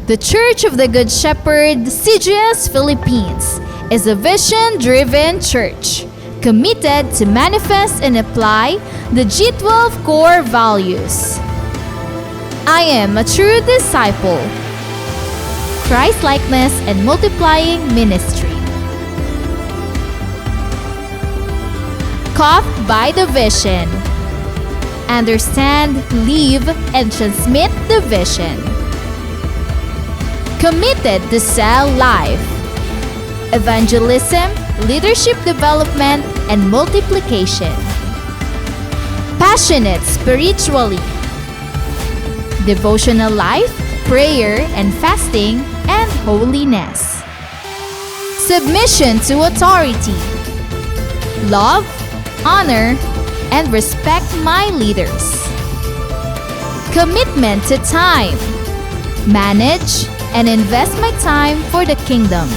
The Church of the Good Shepherd, CGS Philippines, is a vision-driven church committed to manifest and apply the G12 core values. I am a true disciple. Christ-likeness and multiplying ministry. Caught by the vision. Understand, live, and transmit the vision. Committed to sell life. Evangelism, leadership development, and multiplication. Passionate spiritually. Devotional life, prayer and fasting, and holiness. Submission to authority. Love, honor, and respect my leaders. Commitment to time. Manage and invest my time for the kingdom.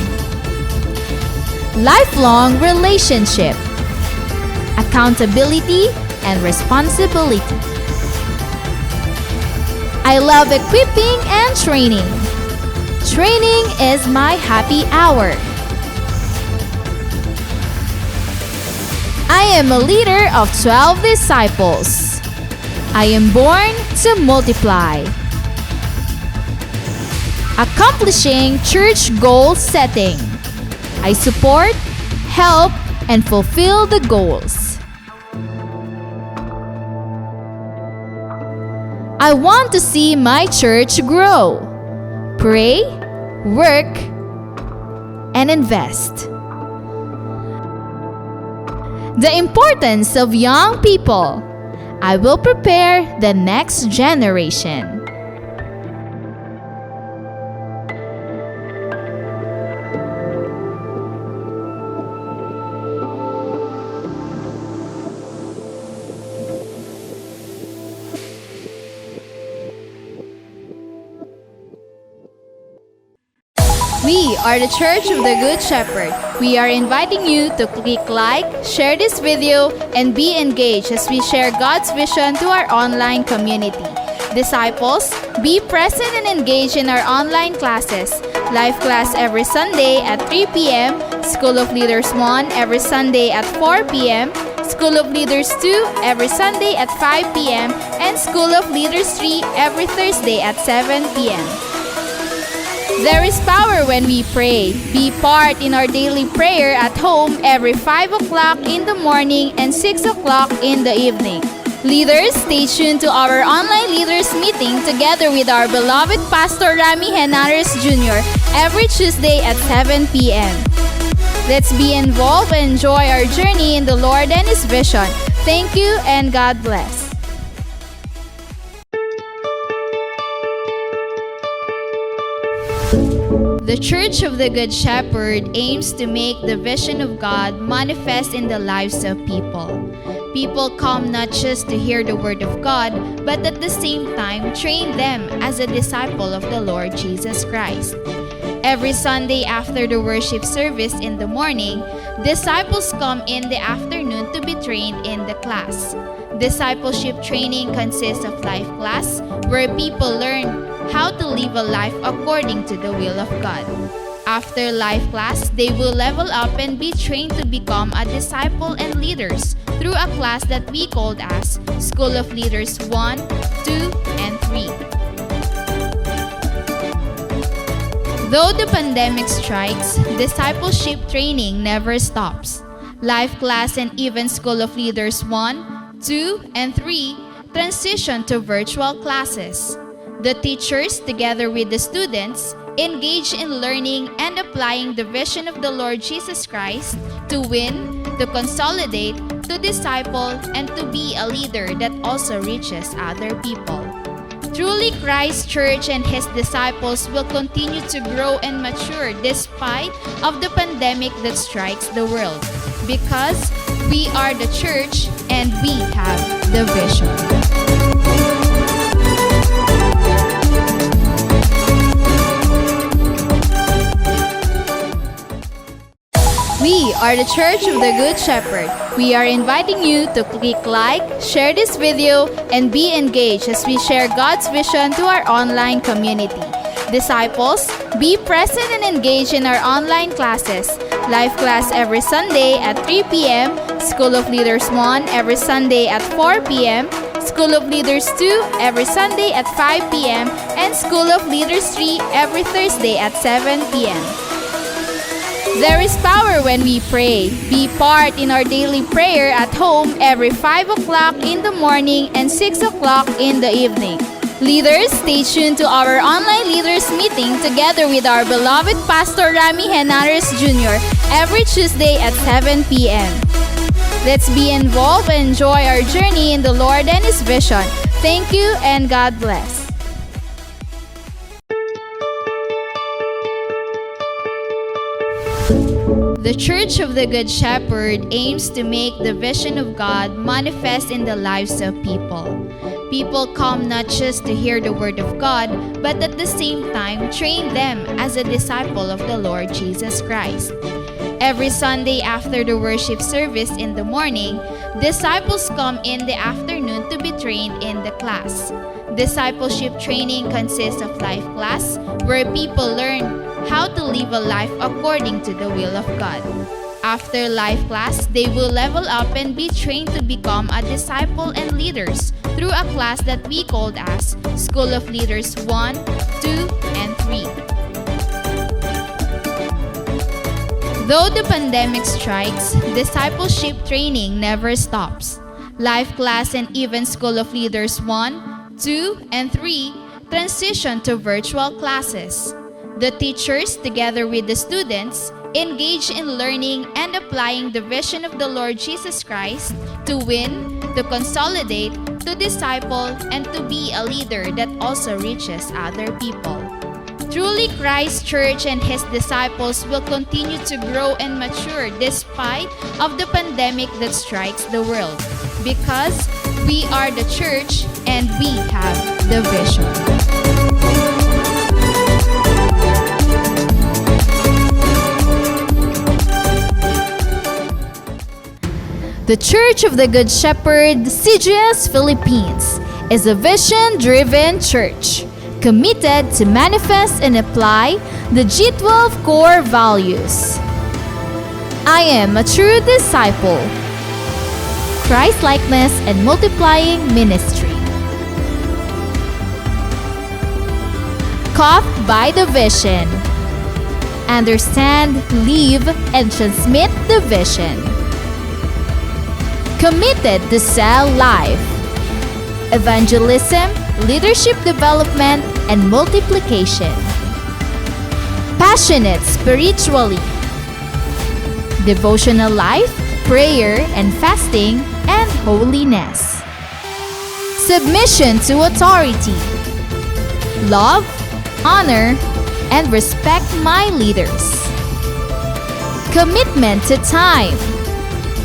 Lifelong relationship. Accountability and responsibility. I love equipping and training. Training is my happy hour. I am a leader of 12 disciples. I am born to multiply. Accomplishing church goal setting. I support, help, and fulfill the goals. I want to see my church grow. Pray, work, and invest. The importance of young people. I will prepare the next generation. We are the Church of the Good Shepherd. We are inviting you to click like, share this video, and be engaged as we share God's vision to our online community. Disciples, be present and engage in our online classes. Live class every Sunday at 3 p.m., School of Leaders 1 every Sunday at 4 p.m., School of Leaders 2 every Sunday at 5 p.m., and School of Leaders 3 every Thursday at 7 p.m. There is power when we pray. Be part in our daily prayer at home every 5 o'clock in the morning and 6 o'clock in the evening. Leaders, stay tuned to our online leaders meeting together with our beloved Pastor Rami Henares Jr. every Tuesday at 7 p.m. Let's be involved and enjoy our journey in the Lord and His vision. Thank you and God bless. The Church of the Good Shepherd aims to make the vision of God manifest in the lives of people. People come not just to hear the Word of God, but at the same time train them as a disciple of the Lord Jesus Christ. Every Sunday after the worship service in the morning, disciples come in the afternoon to be trained in the class. Discipleship training consists of life class, where people learn how to live a life according to the will of God. After life class, they will level up and be trained to become a disciple and leaders through a class that we called as School of Leaders 1, 2, and 3. Though the pandemic strikes, discipleship training never stops. Life class and even School of Leaders 1, 2, and 3 transition to virtual classes. The teachers, together with the students, engage in learning and applying the vision of the Lord Jesus Christ to win, to consolidate, to disciple, and to be a leader that also reaches other people. Truly, Christ's church and His disciples will continue to grow and mature despite of the pandemic that strikes the world, because we are the church and we have the vision. We are the Church of the Good Shepherd. We are inviting you to click like, share this video, and be engaged as we share God's vision to our online community. Disciples, be present and engage in our online classes. Life class every Sunday at 3 p.m., School of Leaders 1 every Sunday at 4 p.m., School of Leaders 2 every Sunday at 5 p.m., and School of Leaders 3 every Thursday at 7 p.m. There is power when we pray. Be part in our daily prayer at home every 5 o'clock in the morning and 6 o'clock in the evening. Leaders, stay tuned to our online leaders meeting together with our beloved Pastor Rami Henares Jr. every Tuesday at 7 p.m. Let's be involved and enjoy our journey in the Lord and His vision. Thank you and God bless. The Church of the Good Shepherd aims to make the vision of God manifest in the lives of people. People come not just to hear the Word of God, but at the same time train them as a disciple of the Lord Jesus Christ. Every Sunday after the worship service in the morning, disciples come in the afternoon to be trained in the class. Discipleship training consists of life class, where people learn how to live a life according to the will of God. After life class, they will level up and be trained to become a disciple and leaders through a class that we called as School of Leaders 1, 2, and 3. Though the pandemic strikes, discipleship training never stops. Life class and even School of Leaders 1, 2, and 3 transition to virtual classes. The teachers, together with the students, engage in learning and applying the vision of the Lord Jesus Christ to win, to consolidate, to disciple, and to be a leader that also reaches other people. Truly, Christ Church and His disciples will continue to grow and mature despite of the pandemic that strikes the world, because we are the church and we have the vision. The Church of the Good Shepherd, CGS Philippines, is a vision-driven church committed to manifest and apply the G12 core values. I am a true disciple, Christ-likeness and multiplying ministry. Caught by the vision, understand, live, and transmit the vision. Committed to cell life, evangelism, leadership development, and multiplication. Passionate spiritually, devotional life, prayer and fasting, and holiness. Submission to authority, love, honor, and respect my leaders. Commitment to time,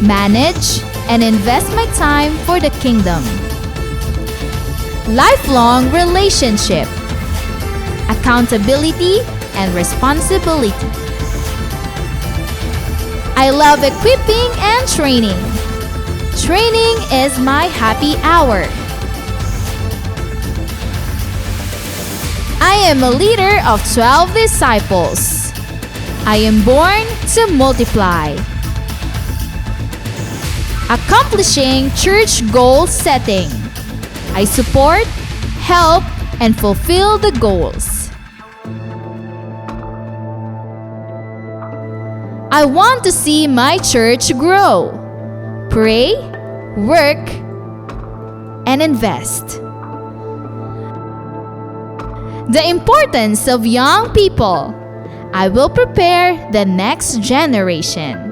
manage, and invest my time for the kingdom. Lifelong relationship, accountability, and responsibility. I love equipping and training. Training is my happy hour. I am a leader of 12 disciples. I am born to multiply. Accomplishing church goal setting. I support, help, and fulfill the goals. I want to see my church grow. Pray, work, and invest. The importance of young people. I will prepare the next generation.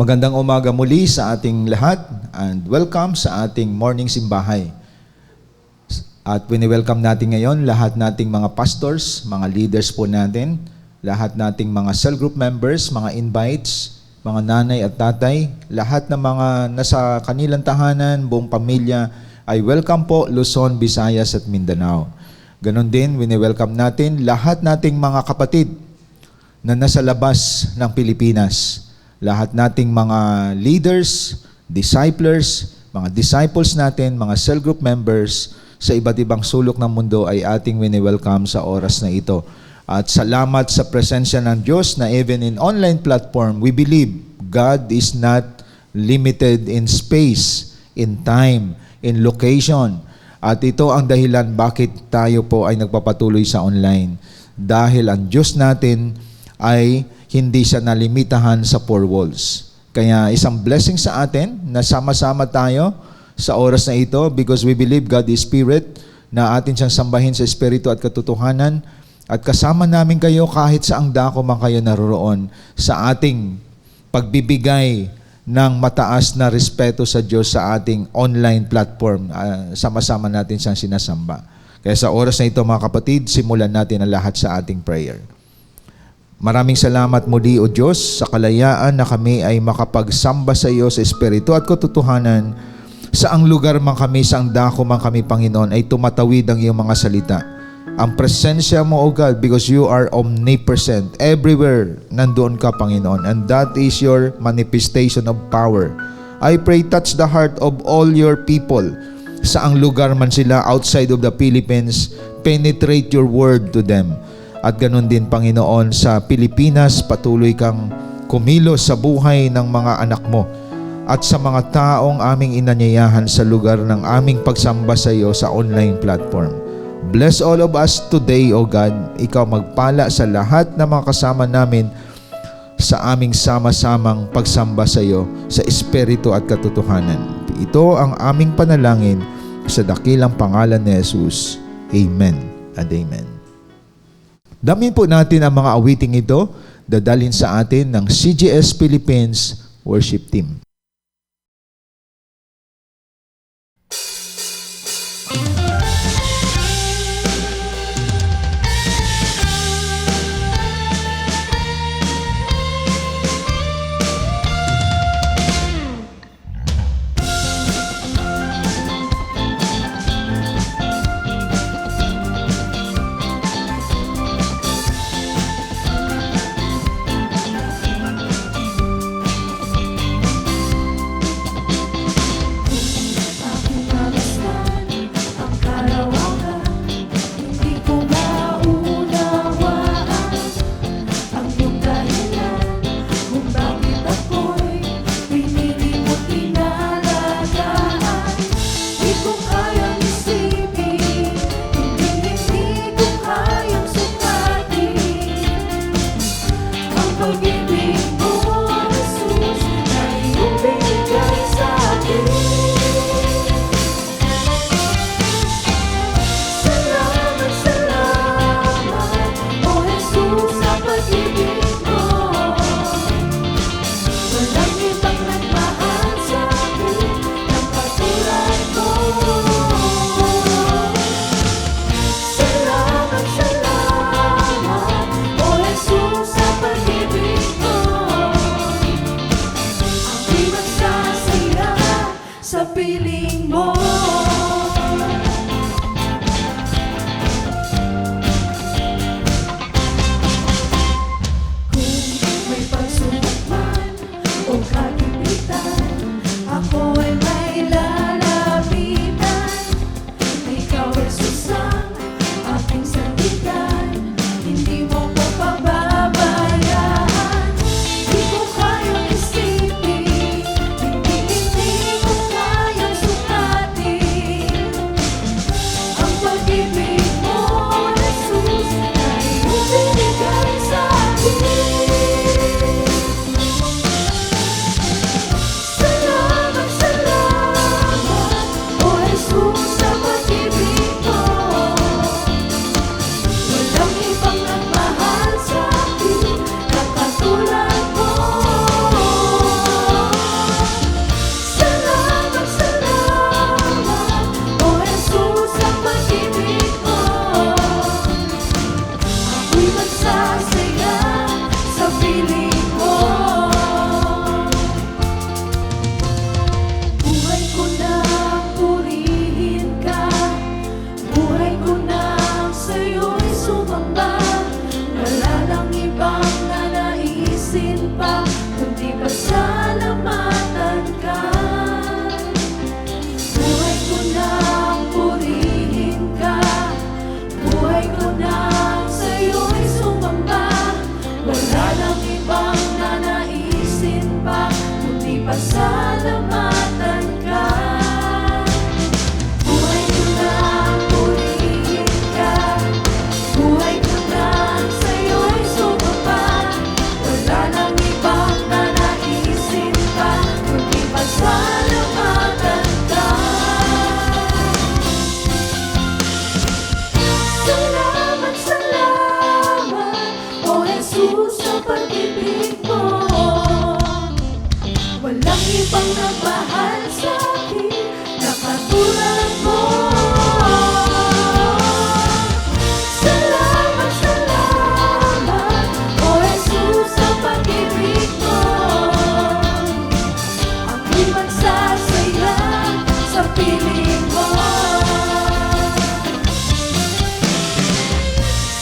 Magandang umaga muli sa ating lahat and welcome sa ating morning simbahay. At wini-welcome natin ngayon lahat nating mga pastors, mga leaders po natin, lahat nating mga cell group members, mga invites, mga nanay at tatay, lahat ng mga nasa kanilang tahanan, buong pamilya, ay welcome po Luzon, Visayas at Mindanao. Ganon din, wini-welcome natin lahat nating mga kapatid na nasa labas ng Pilipinas. Lahat nating mga leaders, disciples, mga disciples natin, mga cell group members sa iba't ibang sulok ng mundo ay ating wini-welcome sa oras na ito. At salamat sa presensya ng Diyos na even in online platform, we believe God is not limited in space, in time, in location. At ito ang dahilan bakit tayo po ay nagpapatuloy sa online. Dahil ang Diyos natin ay hindi siya nalimitahan sa four walls. Kaya isang blessing sa atin na sama-sama tayo sa oras na ito because we believe God is Spirit, na atin siyang sambahin sa Espiritu at katotohanan, at kasama namin kayo kahit saang dako man kayo naroroon sa ating pagbibigay ng mataas na respeto sa Diyos sa ating online platform. Sama-sama natin siyang sinasamba. Kaya sa oras na ito mga kapatid, simulan natin ang lahat sa ating prayer. Maraming salamat muli o Diyos sa kalayaan na kami ay makapagsamba sa iyo sa Espiritu at katotohanan. Saang lugar man kami, saang dako man kami, Panginoon, ay tumatawid ang iyong mga salita. Ang presensya mo, O God, because you are omnipresent. Everywhere, nandoon ka, Panginoon. And that is your manifestation of power. I pray, touch the heart of all your people. Saang lugar man sila outside of the Philippines, penetrate your word to them. At ganun din, Panginoon, sa Pilipinas, patuloy kang kumilos sa buhay ng mga anak mo at sa mga taong aming inanyayahan sa lugar ng aming pagsamba sa iyo sa online platform. Bless all of us today, O God. Ikaw magpala sa lahat ng mga kasama namin sa aming sama-samang pagsamba sa iyo sa Espiritu at katotohanan. Ito ang aming panalangin sa dakilang pangalan ni Jesus. Amen and amen. Damin po natin ang mga awiting ito, dadalhin sa atin ng CGS Philippines Worship Team. ibang nagmahal sa akin na katulad mo. Salamat, salamat, O Jesus, sa pag-ibig mo. Ako'y magsasaya sa piling mo.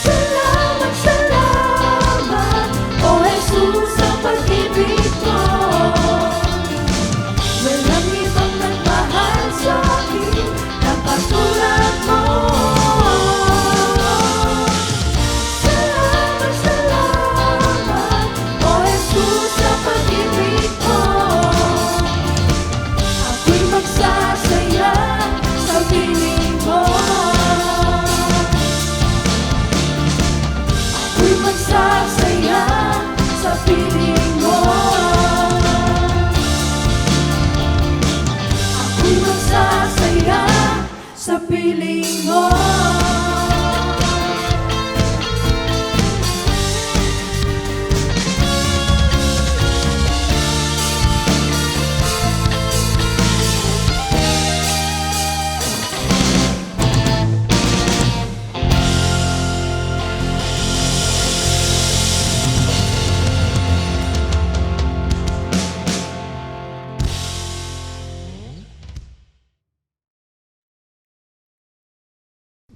Salamat, salamat, O Jesus, sa pag-ibig mo. Walang ibang nagmahal sa akin na katulad mo. Salamat, salamat, O Jesus, sa pag-ibig mo. Ako'y magsasaya sa piling mo. Ako'y magsasaya sa piling mo. Ako'y magsasaya sa piling mo.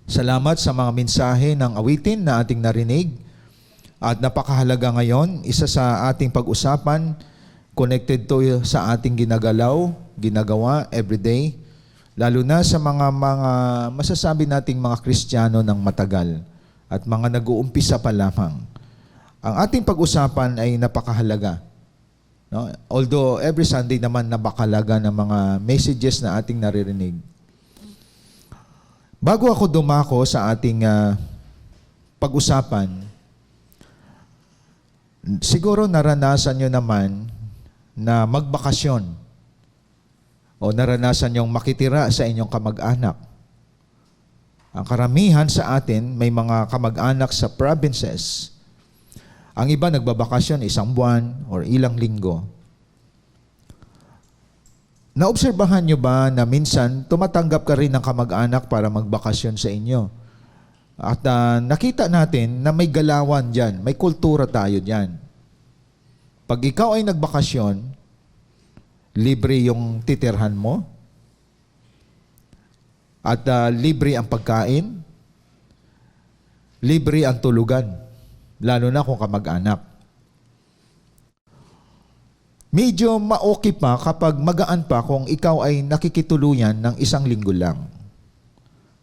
Salamat sa mga mensahe ng awitin na ating narinig. At napakahalaga ngayon, isa sa ating pag-usapan, connected to sa ating ginagawa everyday, lalo na sa mga masasabi nating mga Kristiyano ng matagal at mga nag-uumpisa pa lamang. Ang ating pag-usapan ay napakahalaga. No? Although every Sunday naman napakahalaga ng mga messages na ating naririnig. Bago ako dumako sa ating pag-usapan, siguro naranasan nyo naman na magbakasyon o naranasan nyong makitira sa inyong kamag-anak. Ang karamihan sa atin may mga kamag-anak sa provinces. Ang iba nagbabakasyon 1 buwan or ilang linggo. Naobserbahan nyo ba na minsan tumatanggap ka rin ng kamag-anak para magbakasyon sa inyo? At nakita natin na may galawan dyan, may kultura tayo dyan. Pag ikaw ay nagbakasyon, libre yung titirhan mo, at libre ang pagkain, libre ang tulugan, lalo na kung kamag-anak. Medyo ma-okay pa kapag magaan pa kung ikaw ay nakikituluyan ng 1 linggo lang.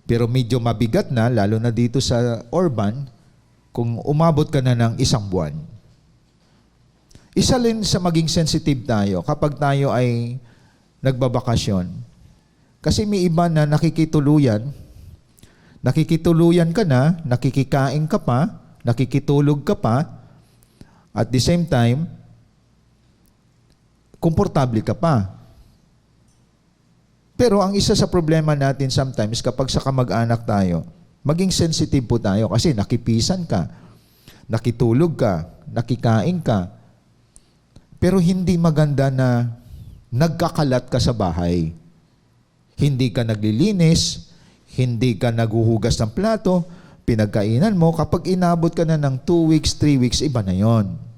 Pero medyo mabigat na, lalo na dito sa urban, kung umabot ka na ng 1 buwan. Isa rin sa maging sensitive tayo kapag tayo ay nagbabakasyon. Kasi may iba na nakikituluyan ka na, nakikikain ka pa, nakikitulog ka pa, at the same time, komportable ka pa. Pero ang isa sa problema natin sometimes kapag sa kamag-anak tayo, maging sensitive po tayo kasi nakipisan ka, nakitulog ka, nakikain ka, pero hindi maganda na nagkakalat ka sa bahay. Hindi ka naglilinis, hindi ka naghuhugas ng plato, pinagkainan mo, kapag inabot ka na ng 2 weeks, 3 weeks, iba na yon.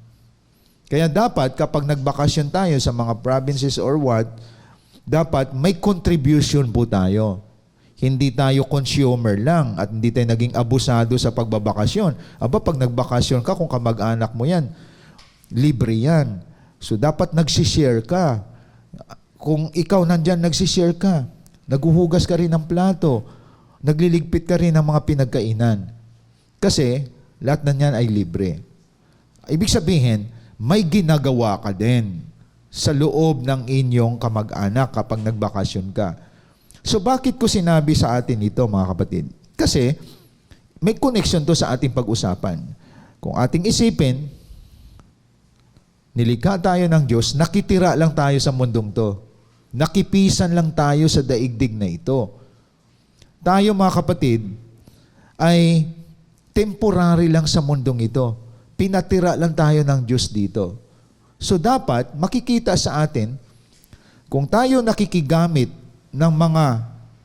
Kaya dapat kapag nagbakasyon tayo sa mga provinces or what, dapat may contribution po tayo. Hindi tayo consumer lang at hindi tayo naging abusado sa pagbabakasyon. Aba, pag nagbakasyon ka, kung kamag-anak mo yan, libre yan. So dapat nagsishare ka. Kung ikaw nandyan, nagsishare ka. Naghuhugas ka rin ng plato. Nagliligpit ka rin ng mga pinagkainan. Kasi lahat na yan ay libre. Ibig sabihin, may ginagawa ka din sa loob ng inyong kamag-anak kapag nagbakasyon ka. So bakit ko sinabi sa atin ito, mga kapatid? Kasi may connection to sa ating pag-usapan. Kung ating isipin, nilikha tayo ng Diyos, nakitira lang tayo sa mundong to. Nakipisan lang tayo sa daigdig na ito. Tayo, mga kapatid, ay temporary lang sa mundong ito. Pinatira lang tayo ng Diyos dito. So dapat makikita sa atin Kung tayo nakikigamit ng mga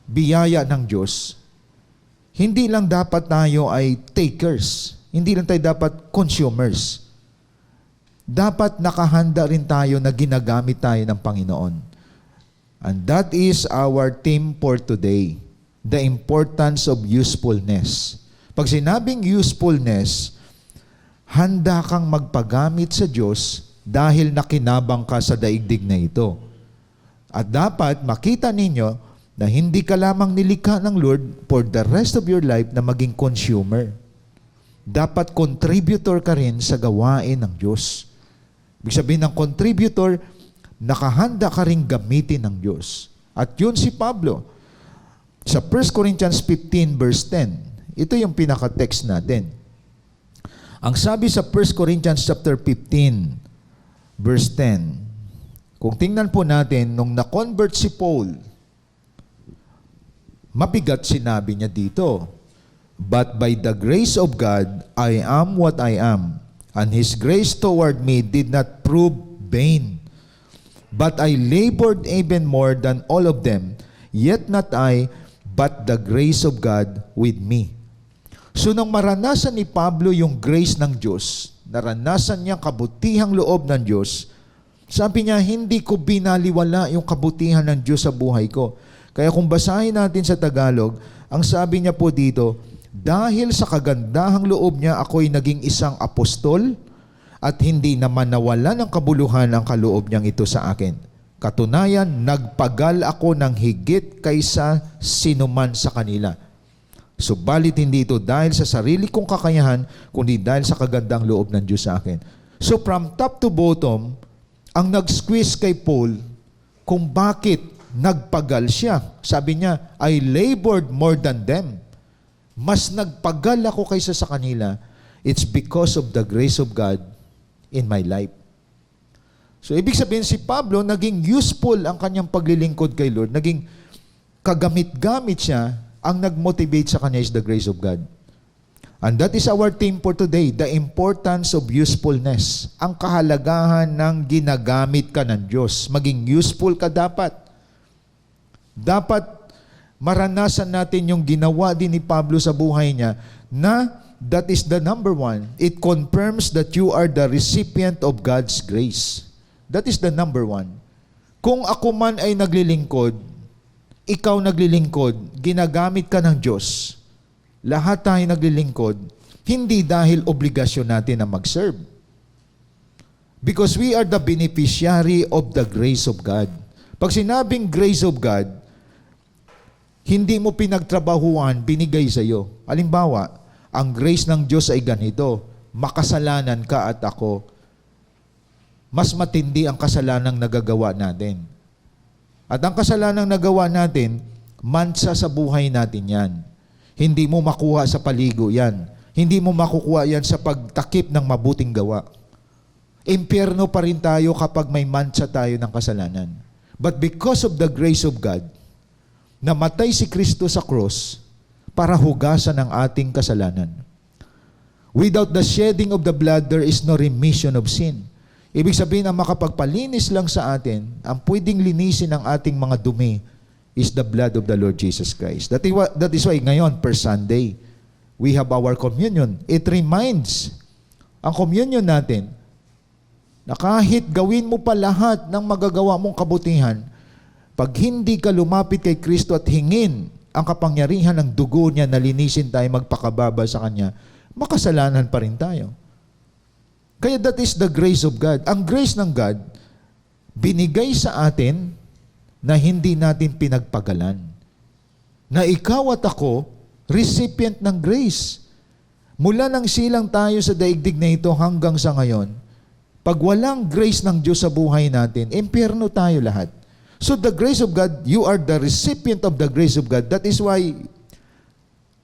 biyaya ng Diyos, hindi lang dapat tayo ay takers. Hindi lang tayo dapat consumers. Dapat nakahanda rin tayo na ginagamit tayo ng Panginoon. And that is our theme for today. The importance of usefulness. Pag sinabing usefulness, handa kang magpagamit sa Diyos dahil nakinabang ka sa daigdig na ito. At dapat makita ninyo na hindi ka lamang nilikha ng Lord for the rest of your life na maging consumer. Dapat contributor ka rin sa gawain ng Diyos. Ibig sabihin ng contributor, nakahanda ka rin gamitin ng Diyos. At yun si Pablo. Sa 1 Corinthians 15 verse 10, ito yung pinaka-text natin. Ang sabi sa 1 Corinthians chapter 15 verse 10, kung tingnan po natin, nung na-convert si Paul, mabigat sinabi niya dito, "But by the grace of God, I am what I am, and His grace toward me did not prove vain. But I labored even more than all of them, yet not I, but the grace of God with me." So nung maranasan ni Pablo yung grace ng Diyos, naranasan niya kabutihang loob ng Diyos, sabi niya, hindi ko binaliwala yung kabutihan ng Diyos sa buhay ko. Kaya kung basahin natin sa Tagalog, ang sabi niya po dito, dahil sa kagandahang loob niya, ako'y naging isang apostol at hindi naman nawala ng kabuluhan ang kaloob niyang ito sa akin. Katunayan, nagpagal ako ng higit kaysa sinuman sa kanila. Subalit hindi ito dahil sa sarili kong kakayahan, kundi dahil sa kagandang loob ng Diyos sa akin. So from top to bottom, ang nag-squeeze kay Paul kung bakit nagpagal siya. Sabi niya, I labored more than them. Mas nagpagal ako kaysa sa kanila. It's because of the grace of God in my life. So, ibig sabihin si Pablo, naging useful ang kanyang paglilingkod kay Lord. Naging kagamit-gamit siya. Ang nag-motivate sa kanya is the grace of God. And that is our theme for today, the importance of usefulness. Ang kahalagahan ng ginagamit ka ng Diyos. Maging useful ka dapat. Dapat maranasan natin yung ginawa din ni Pablo sa buhay niya na that is the number one. It confirms that you are the recipient of God's grace. That is the number one. Kung ako man ay naglilingkod, ikaw naglilingkod, ginagamit ka ng Diyos, lahat tayo naglilingkod, hindi dahil obligasyon natin na mag-serve. Because we are the beneficiary of the grace of God. Pag sinabing grace of God, hindi mo pinagtrabahuan, binigay sa iyo. Halimbawa, ang grace ng Diyos ay ganito, makasalanan ka at ako. Mas matindi ang kasalanang nagagawa natin. At ang kasalanang nagawa natin, mansa sa buhay natin yan. Hindi mo makuha sa paligo yan. Hindi mo makukuha yan sa pagtakip ng mabuting gawa. Impyerno pa rin tayo kapag may mancha tayo ng kasalanan. But because of the grace of God, namatay si Kristo sa cross para hugasan ang ating kasalanan. Without the shedding of the blood, there is no remission of sin. Ibig sabihin, ang makapagpalinis lang sa atin, ang pwedeng linisin ng ating mga dumi, is the blood of the Lord Jesus Christ. That is why ngayon, per Sunday, we have our communion. It reminds ang communion natin na kahit gawin mo pa lahat ng magagawa mong kabutihan, pag hindi ka lumapit kay Kristo at hingin ang kapangyarihan ng dugo niya na linisin tayo, magpakababa sa Kanya, makasalanan pa rin tayo. Kaya that is the grace of God. Ang grace ng God, binigay sa atin na hindi natin pinagpagalan. Na ikaw at ako, recipient ng grace. Mula nang silang tayo sa daigdig na ito hanggang sa ngayon, pag walang grace ng Diyos sa buhay natin, impyerno tayo lahat. So the grace of God, you are the recipient of the grace of God. That is why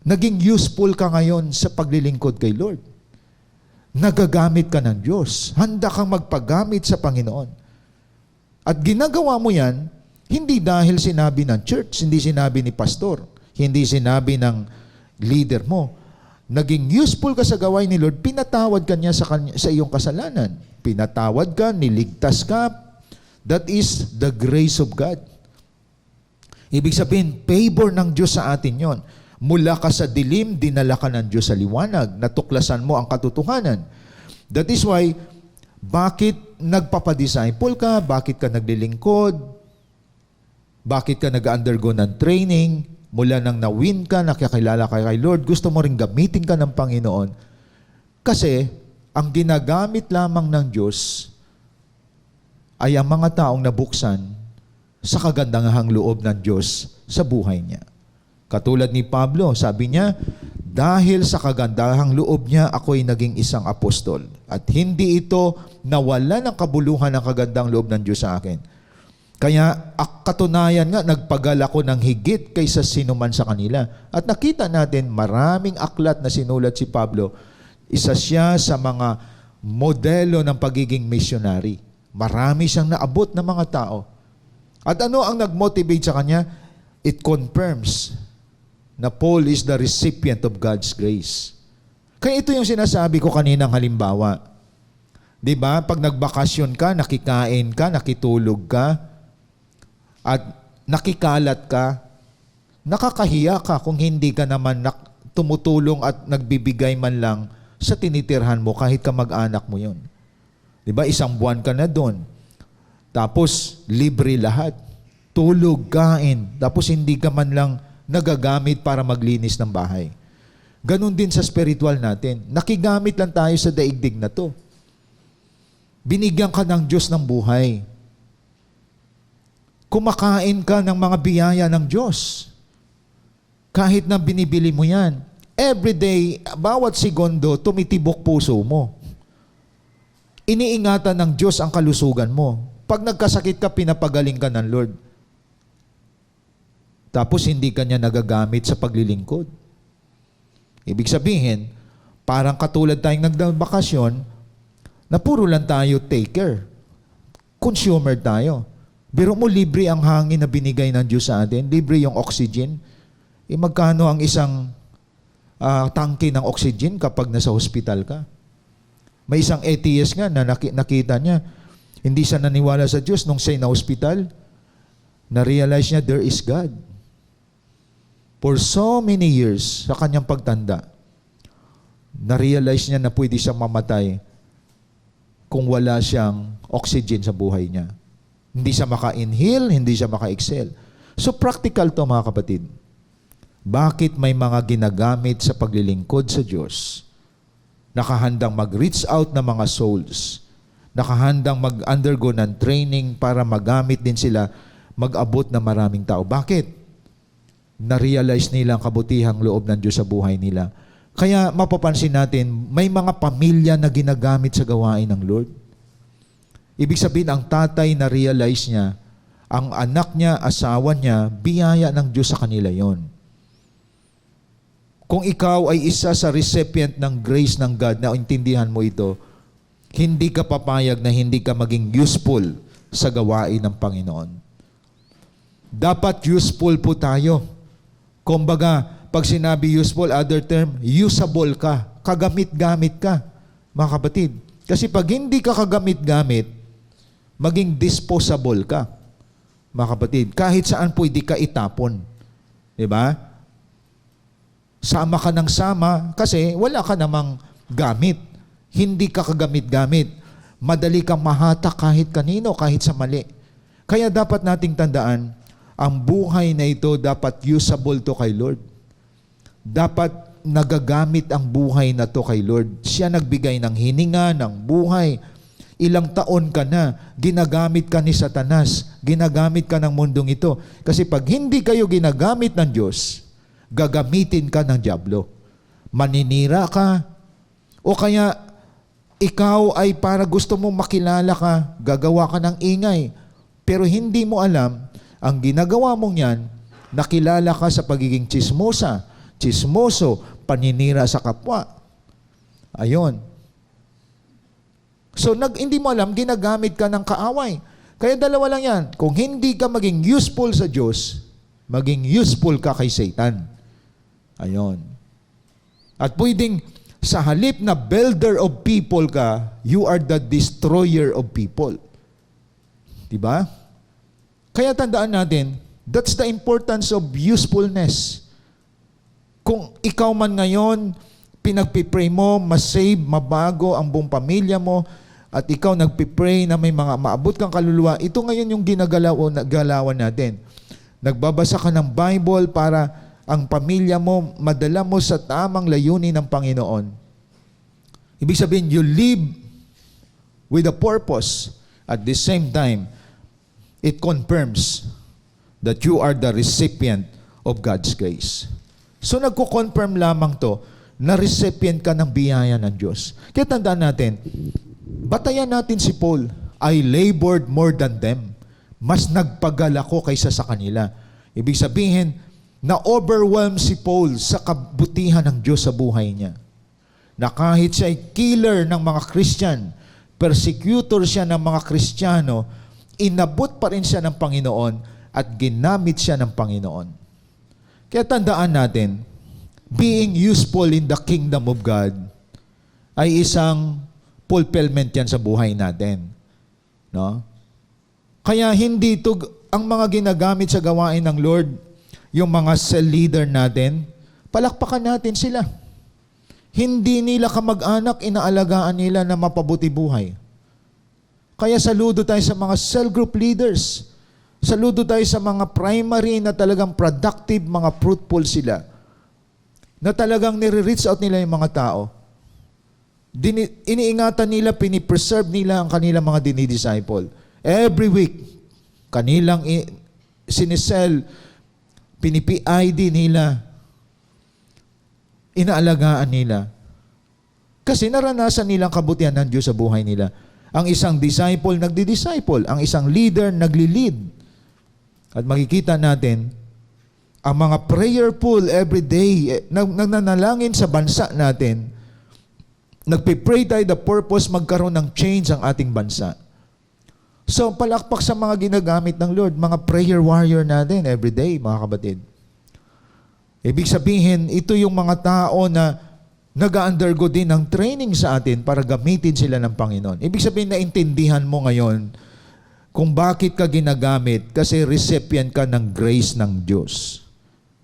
naging useful ka ngayon sa paglilingkod kay Lord. Nagagamit ka ng Diyos. Handa kang magpagamit sa Panginoon. At ginagawa mo yan, hindi dahil sinabi ng church, hindi sinabi ni pastor, hindi sinabi ng leader mo. Naging useful ka sa gawain ni Lord, pinatawad ka niya sa iyong kasalanan. Pinatawad ka, niligtas ka, That is the grace of God. Ibig sabihin, favor ng Diyos sa atin yon. Mula ka sa dilim, dinala ka ng Diyos sa liwanag. Natuklasan mo ang katotohanan. That is why, bakit nagpapadisciple ka? Bakit ka naglilingkod? Bakit ka nag-undergo ng training? Mula nang na-win ka, nakakilala ka kay Lord, gusto mo rin gamitin ka ng Panginoon. Kasi, ang ginagamit lamang ng Diyos ay ang mga taong nabuksan sa kagandahang loob ng Diyos sa buhay niya. Katulad ni Pablo, sabi niya, dahil sa kagandahang loob niya, ako'y naging isang apostol. At hindi ito nawala ng kabuluhan ng kagandang loob ng Diyos sa akin. Kaya katunayan nga, nagpagal ako ng higit kaysa sinuman sa kanila. At nakita natin, maraming aklat na sinulat si Pablo. Isa siya sa mga modelo ng pagiging missionary. Marami siyang naabot ng mga tao. At ano ang nag-motivate sa kanya? It confirms na Paul is the recipient of God's grace. Kaya ito yung sinasabi ko kaninang halimbawa. Diba? Pag nagbakasyon ka, nakikain ka, nakitulog ka, at nakikalat ka, nakakahiya ka kung hindi ka naman tumutulong at nagbibigay man lang sa tinitirhan mo kahit ka mag-anak mo yun. Diba? Isang buwan ka na doon. Tapos, libre lahat. Tulog, kain. Tapos, hindi ka man lang nagagamit para maglinis ng bahay. Ganon din sa spiritual natin. Nakigamit lang tayo sa daigdig na to. Binigyan ka ng Diyos ng buhay. Kumakain ka ng mga biyaya ng Diyos. Kahit na binibili mo yan. Every day, bawat segundo, tumitibok puso mo. Iniingatan ng Diyos ang kalusugan mo. Pag nagkasakit ka, pinapagaling ka ng Lord. Tapos hindi ka niya nagagamit sa paglilingkod. Ibig sabihin, parang katulad tayong nagbakasyon, na puro lang tayo taker. Consumer tayo. Biro mo, libre ang hangin na binigay ng Diyos sa atin. Libre yung oxygen. Magkano ang isang tangke ng oxygen kapag nasa hospital ka? May isang atheist nga na nakita niya, hindi siya naniwala sa Diyos nung siya'y na hospital. Na-realize niya, there is God. For so many years, sa kanyang pagtanda, na-realize niya na pwede siyang mamatay kung wala siyang oxygen sa buhay niya. Hindi siya maka-inhale, hindi siya maka-exhale. So practical to mga kapatid. Bakit may mga ginagamit sa paglilingkod sa Diyos? Nakahandang mag-reach out ng mga souls. Nakahandang mag-undergo ng training para magamit din sila mag-abot ng maraming tao. Bakit? Na-realize nila ang kabutihang loob ng Diyos sa buhay nila. Kaya mapapansin natin, may mga pamilya na ginagamit sa gawain ng Lord. Ibig sabihin, ang tatay na-realize niya, ang anak niya, asawa niya, biyaya ng Diyos sa kanila yon. Kung ikaw ay isa sa recipient ng grace ng God, na intindihan mo ito, hindi ka papayag na hindi ka maging useful sa gawain ng Panginoon. Dapat useful po tayo. Kumbaga, pag sinabi useful, other term, usable ka. Kagamit-gamit ka, mga kapatid. Kasi pag hindi ka kagamit-gamit, maging disposable ka, mga kapatid. Kahit saan pwede ka itapon. Diba? Sama ka ng sama kasi wala ka namang gamit. Hindi ka kagamit-gamit. Madali kang mahatak kahit kanino, kahit sa mali. Kaya dapat nating tandaan, ang buhay na ito dapat usable to kay Lord. Dapat nagagamit ang buhay na to kay Lord. Siya nagbigay ng hininga, ng buhay. Ilang taon ka na, ginagamit ka ni Satanas, ginagamit ka ng mundong ito. Kasi pag hindi kayo ginagamit ng Diyos, gagamitin ka ng dyablo. Maninira ka, o kaya ikaw ay para gusto mong makilala ka, gagawa ka ng ingay. Pero hindi mo alam, ang ginagawa mong yan, nakilala ka sa pagiging chismoso, paninira sa kapwa. Ayon. So, hindi mo alam, ginagamit ka ng kaaway. Kaya dalawa lang yan. Kung hindi ka maging useful sa Diyos, maging useful ka kay Satan. Ayon. At pwedeng, sa halip na builder of people ka, you are the destroyer of people. Diba? Kaya tandaan natin, that's the importance of usefulness. Kung ikaw man ngayon, pinagpipray mo, masave, mabago ang buong pamilya mo, at ikaw nagpipray na may mga maabot kang kaluluwa, ito ngayon yung ginagalawan natin. Nagbabasa ka ng Bible para ang pamilya mo, madala mo sa tamang layunin ng Panginoon. Ibig sabihin, you live with a purpose. At the same time, it confirms that you are the recipient of God's grace. So nagko-confirm lamang to na recipient ka ng biyaya ng Diyos. Kaya tandaan natin, batayan natin si Paul, I labored more than them. Mas nagpagal ako kaysa sa kanila. Ibig sabihin, na-overwhelm si Paul sa kabutihan ng Diyos sa buhay niya. Na kahit siya ay killer ng mga Christian, persecutor siya ng mga Kristiyano, inabot pa rin siya ng Panginoon at ginamit siya ng Panginoon. Kaya tandaan natin, being useful in the kingdom of God ay isang fulfillment yan sa buhay natin. No? Kaya hindi ito, ang mga ginagamit sa gawain ng Lord, yung mga cell leader natin, palakpakan natin sila. Hindi nila kamag-anak, inaalagaan nila na mapabuti buhay. Kaya saludo tayo sa mga cell group leaders. Saludo tayo sa mga primary na talagang productive, mga fruitful sila. Na talagang nire-reach out nila yung mga tao. Iniingatan nila, pinipreserve nila ang kanilang mga dinidisciple. Every week, kanilang sinisell, pinipi-ID nila, inaalagaan nila. Kasi naranasan nilang kabutihan ng Diyos sa buhay nila. Ang isang disciple, nagdi-disciple. Ang isang leader, nagli-lead. At makikita natin, ang mga prayerful every day, nagnanalangin sa bansa natin, nagpipray tayo the purpose magkaroon ng change ang ating bansa. So, palakpak sa mga ginagamit ng Lord, mga prayer warrior natin every day, mga kapatid. Ibig sabihin, ito yung mga tao na nag-undergo din ng training sa atin para gamitin sila ng Panginoon. Ibig sabihin, naintindihan mo ngayon kung bakit ka ginagamit kasi recipient ka ng grace ng Diyos.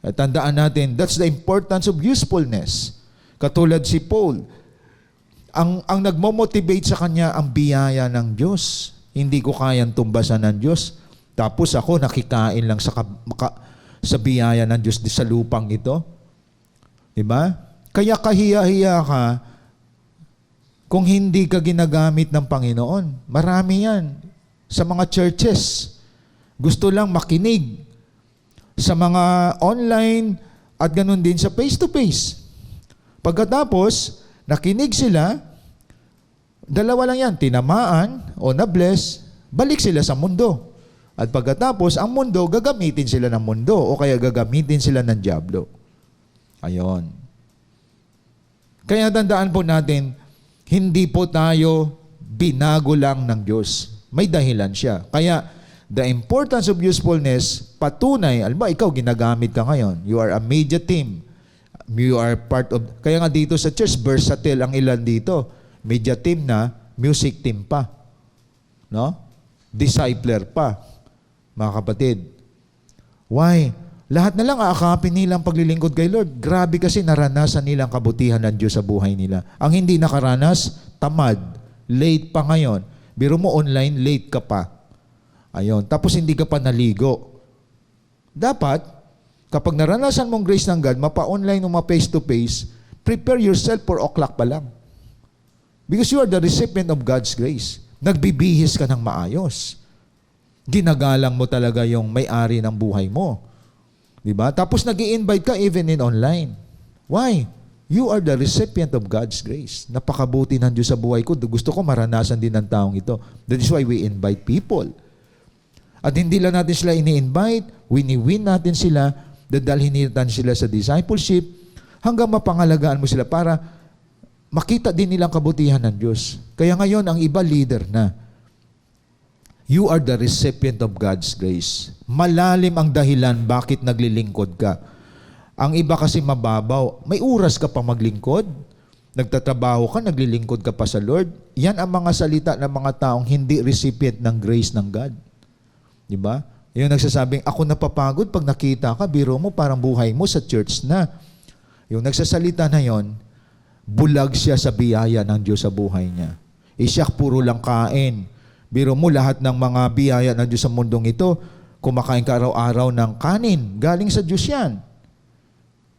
At tandaan natin, that's the importance of usefulness. Katulad si Paul, ang nagmo-motivate sa kanya ang biyaya ng Diyos. Hindi ko kayang tumbasan ng Diyos. Tapos ako nakikain lang sa biyaya ng Diyos sa lupang ito. Diba? Kaya kahiya-hiya ka kung hindi ka ginagamit ng Panginoon. Marami yan. Sa mga churches. Gusto lang makinig. Sa mga online at ganun din sa face-to-face. Pagkatapos, nakinig sila, dalawa lang yan, tinamaan o na-bless, balik sila sa mundo. At pagkatapos, ang mundo, gagamitin sila ng mundo o kaya gagamitin sila ng dyablo. Ayon. Kaya tandaan po natin, hindi po tayo binago lang ng Diyos. May dahilan siya. Kaya, the importance of usefulness, patunay, alam mo, ikaw ginagamit ka ngayon. You are a media team. You are part of, kaya nga dito sa church, versatile ang ilan dito. Media team na, music team pa. No? Discipler pa. Mga kapatid. Why? Lahat na lang aakapin nilang paglilingkod kay Lord. Grabe kasi naranasan nilang kabutihan ng Diyos sa buhay nila. Ang hindi nakaranas, tamad. Late pa ngayon. Biro mo online, late ka pa. Ayon. Tapos hindi ka pa naligo. Dapat, kapag naranasan mong grace ng God, mapa-online o ma-face-to-face, prepare yourself for o'clock pa lang. Because you are the recipient of God's grace. Nagbibihis ka ng maayos. Ginagalang mo talaga yung may-ari ng buhay mo. Diba? Tapos nag-i-invite ka even in online. Why? You are the recipient of God's grace. Napakabuti ng Diyos sa buhay ko. Gusto ko maranasan din ng taong ito. That is why we invite people. At hindi lang natin sila ini-invite, wini-win natin sila, dadalhin natin sila sa discipleship, hanggang mapangalagaan mo sila para makita din nilang kabutihan ng Diyos. Kaya ngayon, ang iba leader na. You are the recipient of God's grace. Malalim ang dahilan bakit naglilingkod ka. Ang iba kasi mababaw. May oras ka pa maglingkod. Nagtatrabaho ka, naglilingkod ka pa sa Lord. Yan ang mga salita ng mga taong hindi recipient ng grace ng God. Di ba? Yung nagsasabing, ako napapagod pag nakita ka, biro mo parang buhay mo sa church na. Yung nagsasalita na yon, bulag siya sa biyaya ng Diyos sa buhay niya. Siya puro lang kain. Biro mo lahat ng mga biyaya ng Diyos sa mundong ito, kumakain ka araw-araw ng kanin. Galing sa Diyos yan.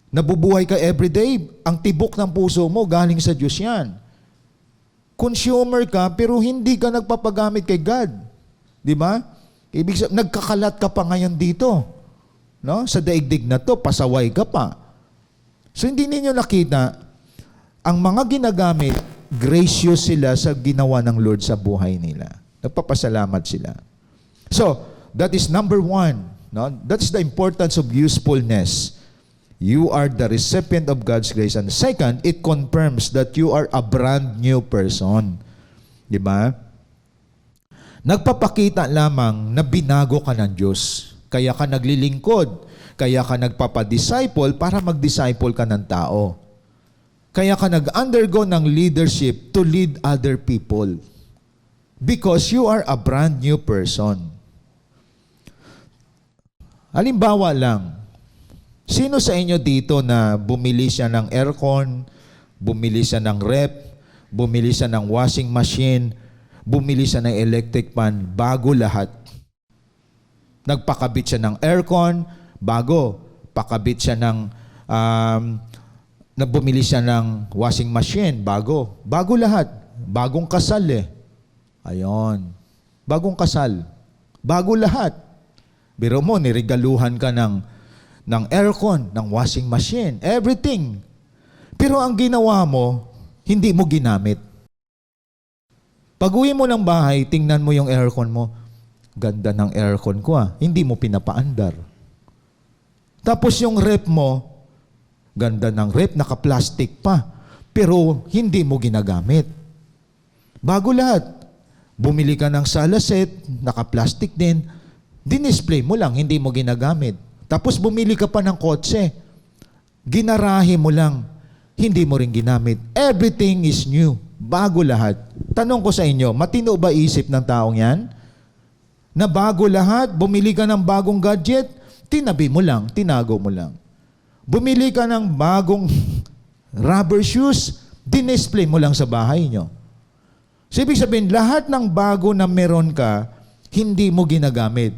Nabubuhay ka everyday. Ang tibok ng puso mo, galing sa Diyos yan. Consumer ka, pero hindi ka nagpapagamit kay God. Di ba? Ibig sabihin, nagkakalat ka pa ngayon dito. No? Sa daigdig na to, pasaway ka pa. So hindi ninyo nakita, ang mga ginagamit, gracious sila sa ginawa ng Lord sa buhay nila. Nagpapasalamat sila. So, that is number one. No? That's the importance of usefulness. You are the recipient of God's grace. And second, it confirms that you are a brand new person. Di ba? Nagpapakita lamang na binago ka ng Diyos. Kaya ka naglilingkod. Kaya ka nagpapadisciple para mag-disciple ka ng tao. Kaya ka nag-undergo ng leadership to lead other people. Because you are a brand new person. Halimbawa lang, sino sa inyo dito na bumili siya ng aircon, bumili siya ng rep, bumili siya ng washing machine, bumili siya ng electric fan, bago lahat? Nagpakabit siya ng aircon, bago. Pakabit siya ng, bumili siya ng washing machine, bago. Bago lahat. Bagong kasal eh. Ayon. Bagong kasal. Bago lahat. Biro mo, niregaluhan ka ng aircon, ng washing machine, everything. Pero ang ginawa mo, hindi mo ginamit. Pag-uwi mo ng bahay, tingnan mo yung aircon mo. Ganda ng aircon ko ah. Hindi mo pinapaandar. Tapos yung rep mo, ganda ng rep, naka-plastic pa. Pero hindi mo ginagamit. Bago lahat, bumili ka ng sala set, naka-plastic din. Dinisplay mo lang, hindi mo ginagamit. Tapos bumili ka pa ng kotse. Ginarahe mo lang, hindi mo rin ginamit. Everything is new. Bago lahat. Tanong ko sa inyo, matino ba isip ng taong yan? Na bago lahat, bumili ka ng bagong gadget, tinabi mo lang, tinago mo lang. Bumili ka ng bagong rubber shoes, dinisplay mo lang sa bahay nyo. So, ibig sabihin, lahat ng bago na meron ka, hindi mo ginagamit.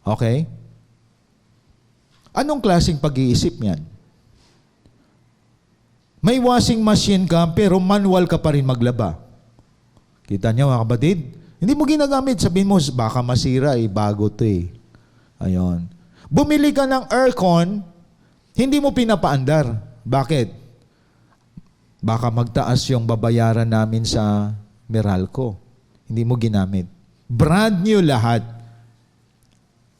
Okay? Anong klaseng pag-iisip yan? May washing machine ka, pero manual ka pa rin maglaba. Kita niyo mga kapatid? Hindi mo ginagamit. Sabihin mo, baka masira eh, bago to eh. Ayon. Bumili ka ng aircon, hindi mo pinapaandar. Bakit? Baka magtaas yung babayaran namin sa Meralco. Hindi mo ginamit. Brand new lahat.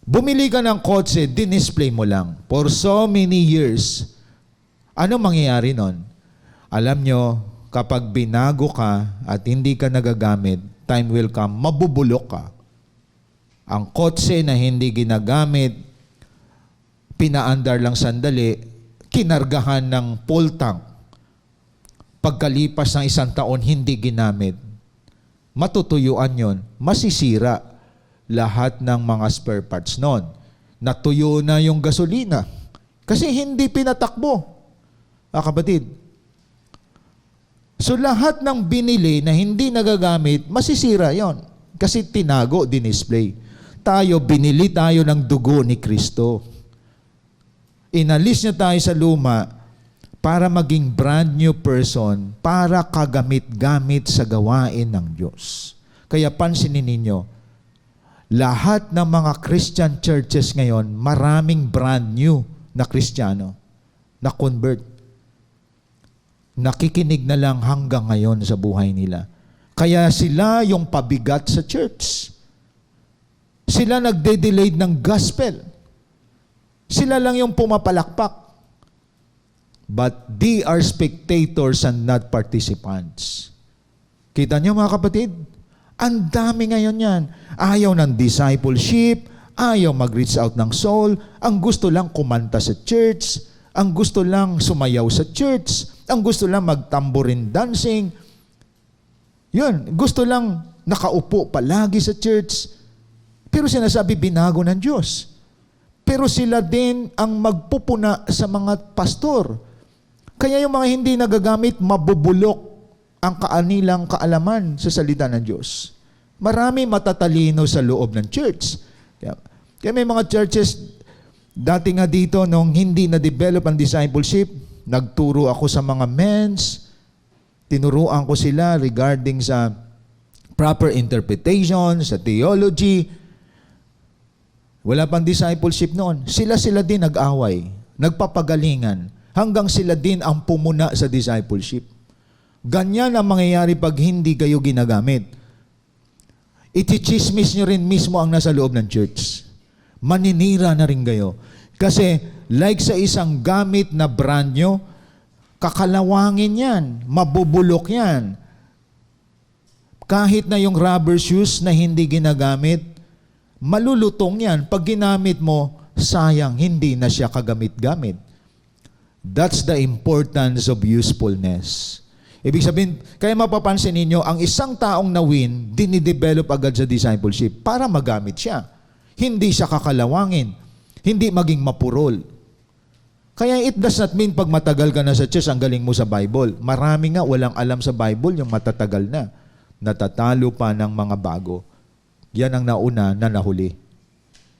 Bumili ka ng kotse, dinisplay mo lang. For so many years. Ano mangyayari nun? Alam nyo, kapag binago ka at hindi ka nagagamit, time will come, mabubulok ka. Ang kotse na hindi ginagamit, pinaandar lang sandali, kinargahan ng full tank. Pagkalipas ng 1 taon, hindi ginamit. Matutuyuan yon, masisira lahat ng mga spare parts nun. Natuyo na yung gasolina. Kasi hindi pinatakbo. Kapatid. So lahat ng binili na hindi nagagamit, masisira yon. Kasi tinago, dinisplay. Tayo, binili tayo ng dugo ni Kristo. Inalis niya tayo sa luma para maging brand new person, para kagamit-gamit sa gawain ng Diyos. Kaya pansinin ninyo, lahat ng mga Christian churches ngayon, maraming brand new na Kristiyano na convert. Nakikinig na lang hanggang ngayon sa buhay nila. Kaya sila yung pabigat sa church. Sila nagde-delay ng gospel. Sila lang yung pumapalakpak. But they are spectators and not participants. Kita niyo mga kapatid? Ang dami ngayon yan. Ayaw ng discipleship, ayaw mag-reach out ng soul, ang gusto lang kumanta sa church, ang gusto lang sumayaw sa church, ang gusto lang mag-tambourine dancing. Yun, gusto lang nakaupo palagi sa church. Pero sinasabi, binago ng Diyos. Pero sila din ang magpupuna sa mga pastor. Kaya yung mga hindi nagagamit, mabubulok ang kanilang kaalaman sa salita ng Diyos. Marami matatalino sa loob ng church. Kaya may mga churches, dati nga dito, nung hindi na-develop ang discipleship, nagturo ako sa mga men's, tinuruan ko sila regarding sa proper interpretation, sa theology. Wala pang discipleship noon. Sila din nag-away, nagpapagalingan, hanggang sila din ang pumuna sa discipleship. Ganyan ang mangyayari pag hindi kayo ginagamit. Itichismis nyo rin mismo ang nasa loob ng church. Maninira na rin kayo. Kasi like sa isang gamit na brand nyo, kakalawangin yan, mabubulok yan. Kahit na yung rubber shoes na hindi ginagamit, malulutong yan. Pag ginamit mo, sayang, hindi na siya kagamit-gamit. That's the importance of usefulness. Ibig sabihin, kaya mapapansin ninyo, ang isang taong na-win, dinidevelop agad sa discipleship para magamit siya. Hindi siya kakalawangin. Hindi maging mapurol. Kaya it does not mean pag matagal ka na sa church, ang galing mo sa Bible. Marami nga walang alam sa Bible, yung matatagal na. Natatalo pa ng mga bago. Yan ang nauna na nahuli.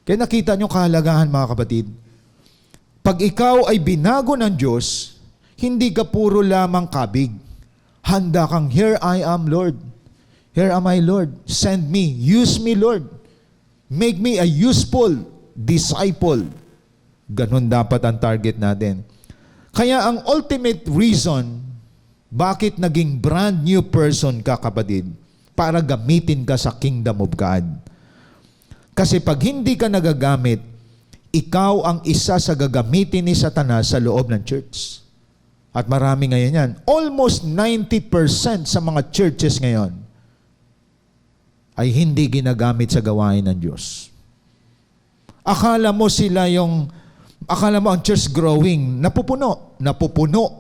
Kaya nakita nyo kahalagahan, mga kapatid. Pag ikaw ay binago ng Diyos, hindi ka puro lamang kabig. Handa kang, here I am, Lord. Here am I, Lord. Send me. Use me, Lord. Make me a useful disciple. Ganun dapat ang target natin. Kaya ang ultimate reason bakit naging brand new person ka, kapatid, para gamitin ka sa kingdom of God. Kasi pag hindi ka nagagamit, ikaw ang isa sa gagamitin ni Satanas sa loob ng church. At marami ngayon yan. Almost 90% sa mga churches ngayon ay hindi ginagamit sa gawain ng Diyos. Akala mo ang church growing, napupuno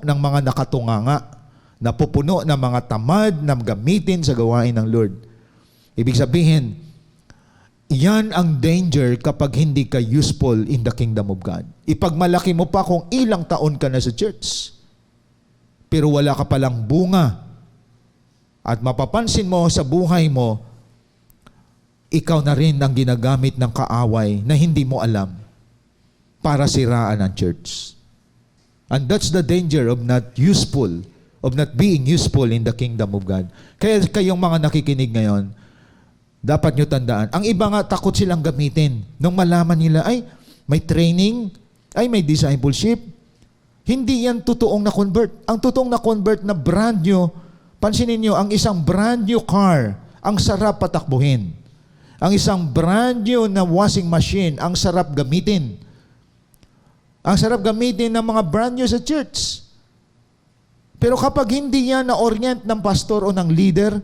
ng mga nakatunganga, napupuno ng mga tamad na gamitin sa gawain ng Lord. Ibig sabihin, yan ang danger kapag hindi ka useful in the kingdom of God. Ipagmalaki mo pa kung ilang taon ka na sa church, pero wala ka palang bunga. At mapapansin mo sa buhay mo, ikaw na rin ang ginagamit ng kaaway na hindi mo alam para siraan ang church. And that's the danger of not being useful in the kingdom of God. Kaya kayong mga nakikinig ngayon, dapat nyo tandaan, ang iba nga takot silang gamitin. Nung malaman nila, ay, may training, ay, may discipleship. Hindi yan totoong na-convert. Ang totoong na-convert na brand new, pansinin nyo, ang isang brand new car, ang sarap patakbuhin. Ang isang brand new na washing machine, ang sarap gamitin. Ang sarap gamitin ng mga brand new sa church. Pero kapag hindi yan na-orient ng pastor o ng leader,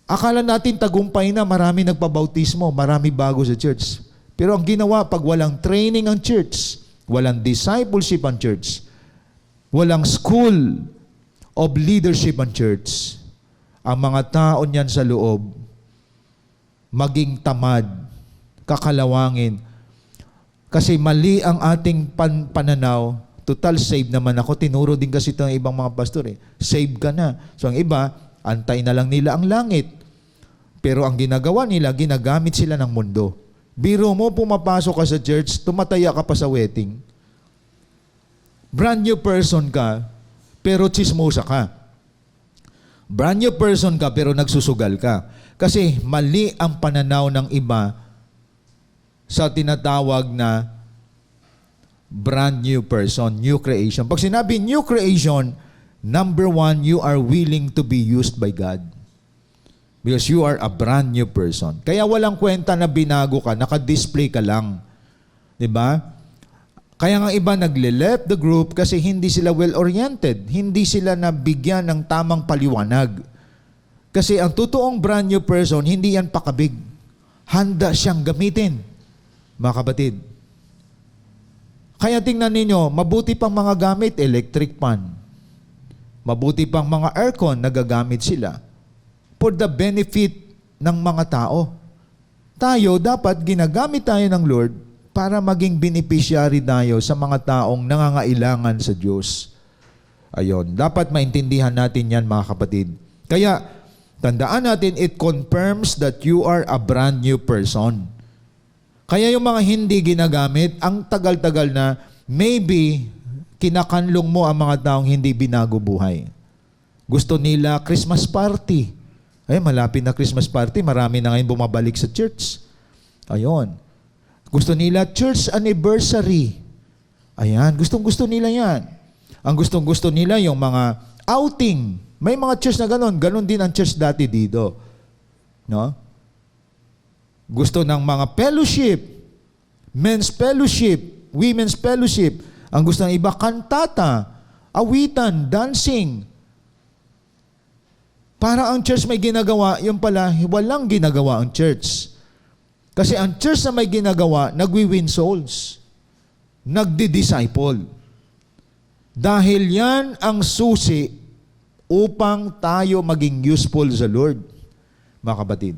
akala natin tagumpay na, marami nagpabautismo, marami bago sa church. Pero ang ginawa, pag walang training ang church, walang discipleship ang church, walang school of leadership ang church, ang mga tao niyan sa loob, maging tamad, kakalawangin. Kasi mali ang ating pananaw. Total, save naman ako. Tinuro din kasi ito ng ibang mga pastor. Save ka na. So ang iba, antay na lang nila ang langit. Pero ang ginagawa nila, ginagamit sila ng mundo. Biro mo, pumapasok ka sa church, tumataya ka pa sa wedding. Brand new person ka, pero chismosa ka. Brand new person ka, pero nagsusugal ka. Kasi mali ang pananaw ng iba sa tinatawag na brand new person, new creation. Pag sinabi new creation, number one, you are willing to be used by God. Because you are a brand new person. Kaya walang kwenta na binago ka, naka-display ka lang. Diba? Kaya nga iba nagle-left the group kasi hindi sila well-oriented. Hindi sila nabigyan ng tamang paliwanag. Kasi ang totoong brand new person, hindi yan pakabig. Handa siyang gamitin. Mga kapatid. Kaya tingnan ninyo, mabuti pang mga gamit, electric fan. Mabuti pang mga aircon, nagagamit sila. For the benefit ng mga tao. tayo, dapat ginagamit tayo ng Lord para maging beneficiary tayo sa mga taong nangangailangan sa Diyos. Ayon, dapat maintindihan natin yan mga kapatid. Kaya, tandaan natin, it confirms that you are a brand new person. Kaya yung mga hindi ginagamit, ang tagal-tagal na, maybe, kinakanlong mo ang mga taong hindi binago buhay. Gusto nila Christmas party. Ay, malapit na Christmas party, marami na ngayon bumabalik sa church. Ayon. Gusto nila church anniversary. Ayan, gustong-gusto nila yan. Ang gustong-gusto nila yung mga outing. May mga church na ganon. Ganon din ang church dati dito. No? Gusto ng mga fellowship. Men's fellowship. Women's fellowship. Ang gusto ng iba, kantata, awitan, dancing. Para ang church may ginagawa, yung pala, walang ginagawa ang church. Kasi ang church na may ginagawa, nagwi-win souls. Nagdi-disciple. Dahil yan ang susi upang tayo maging useful sa Lord, mga kapatid.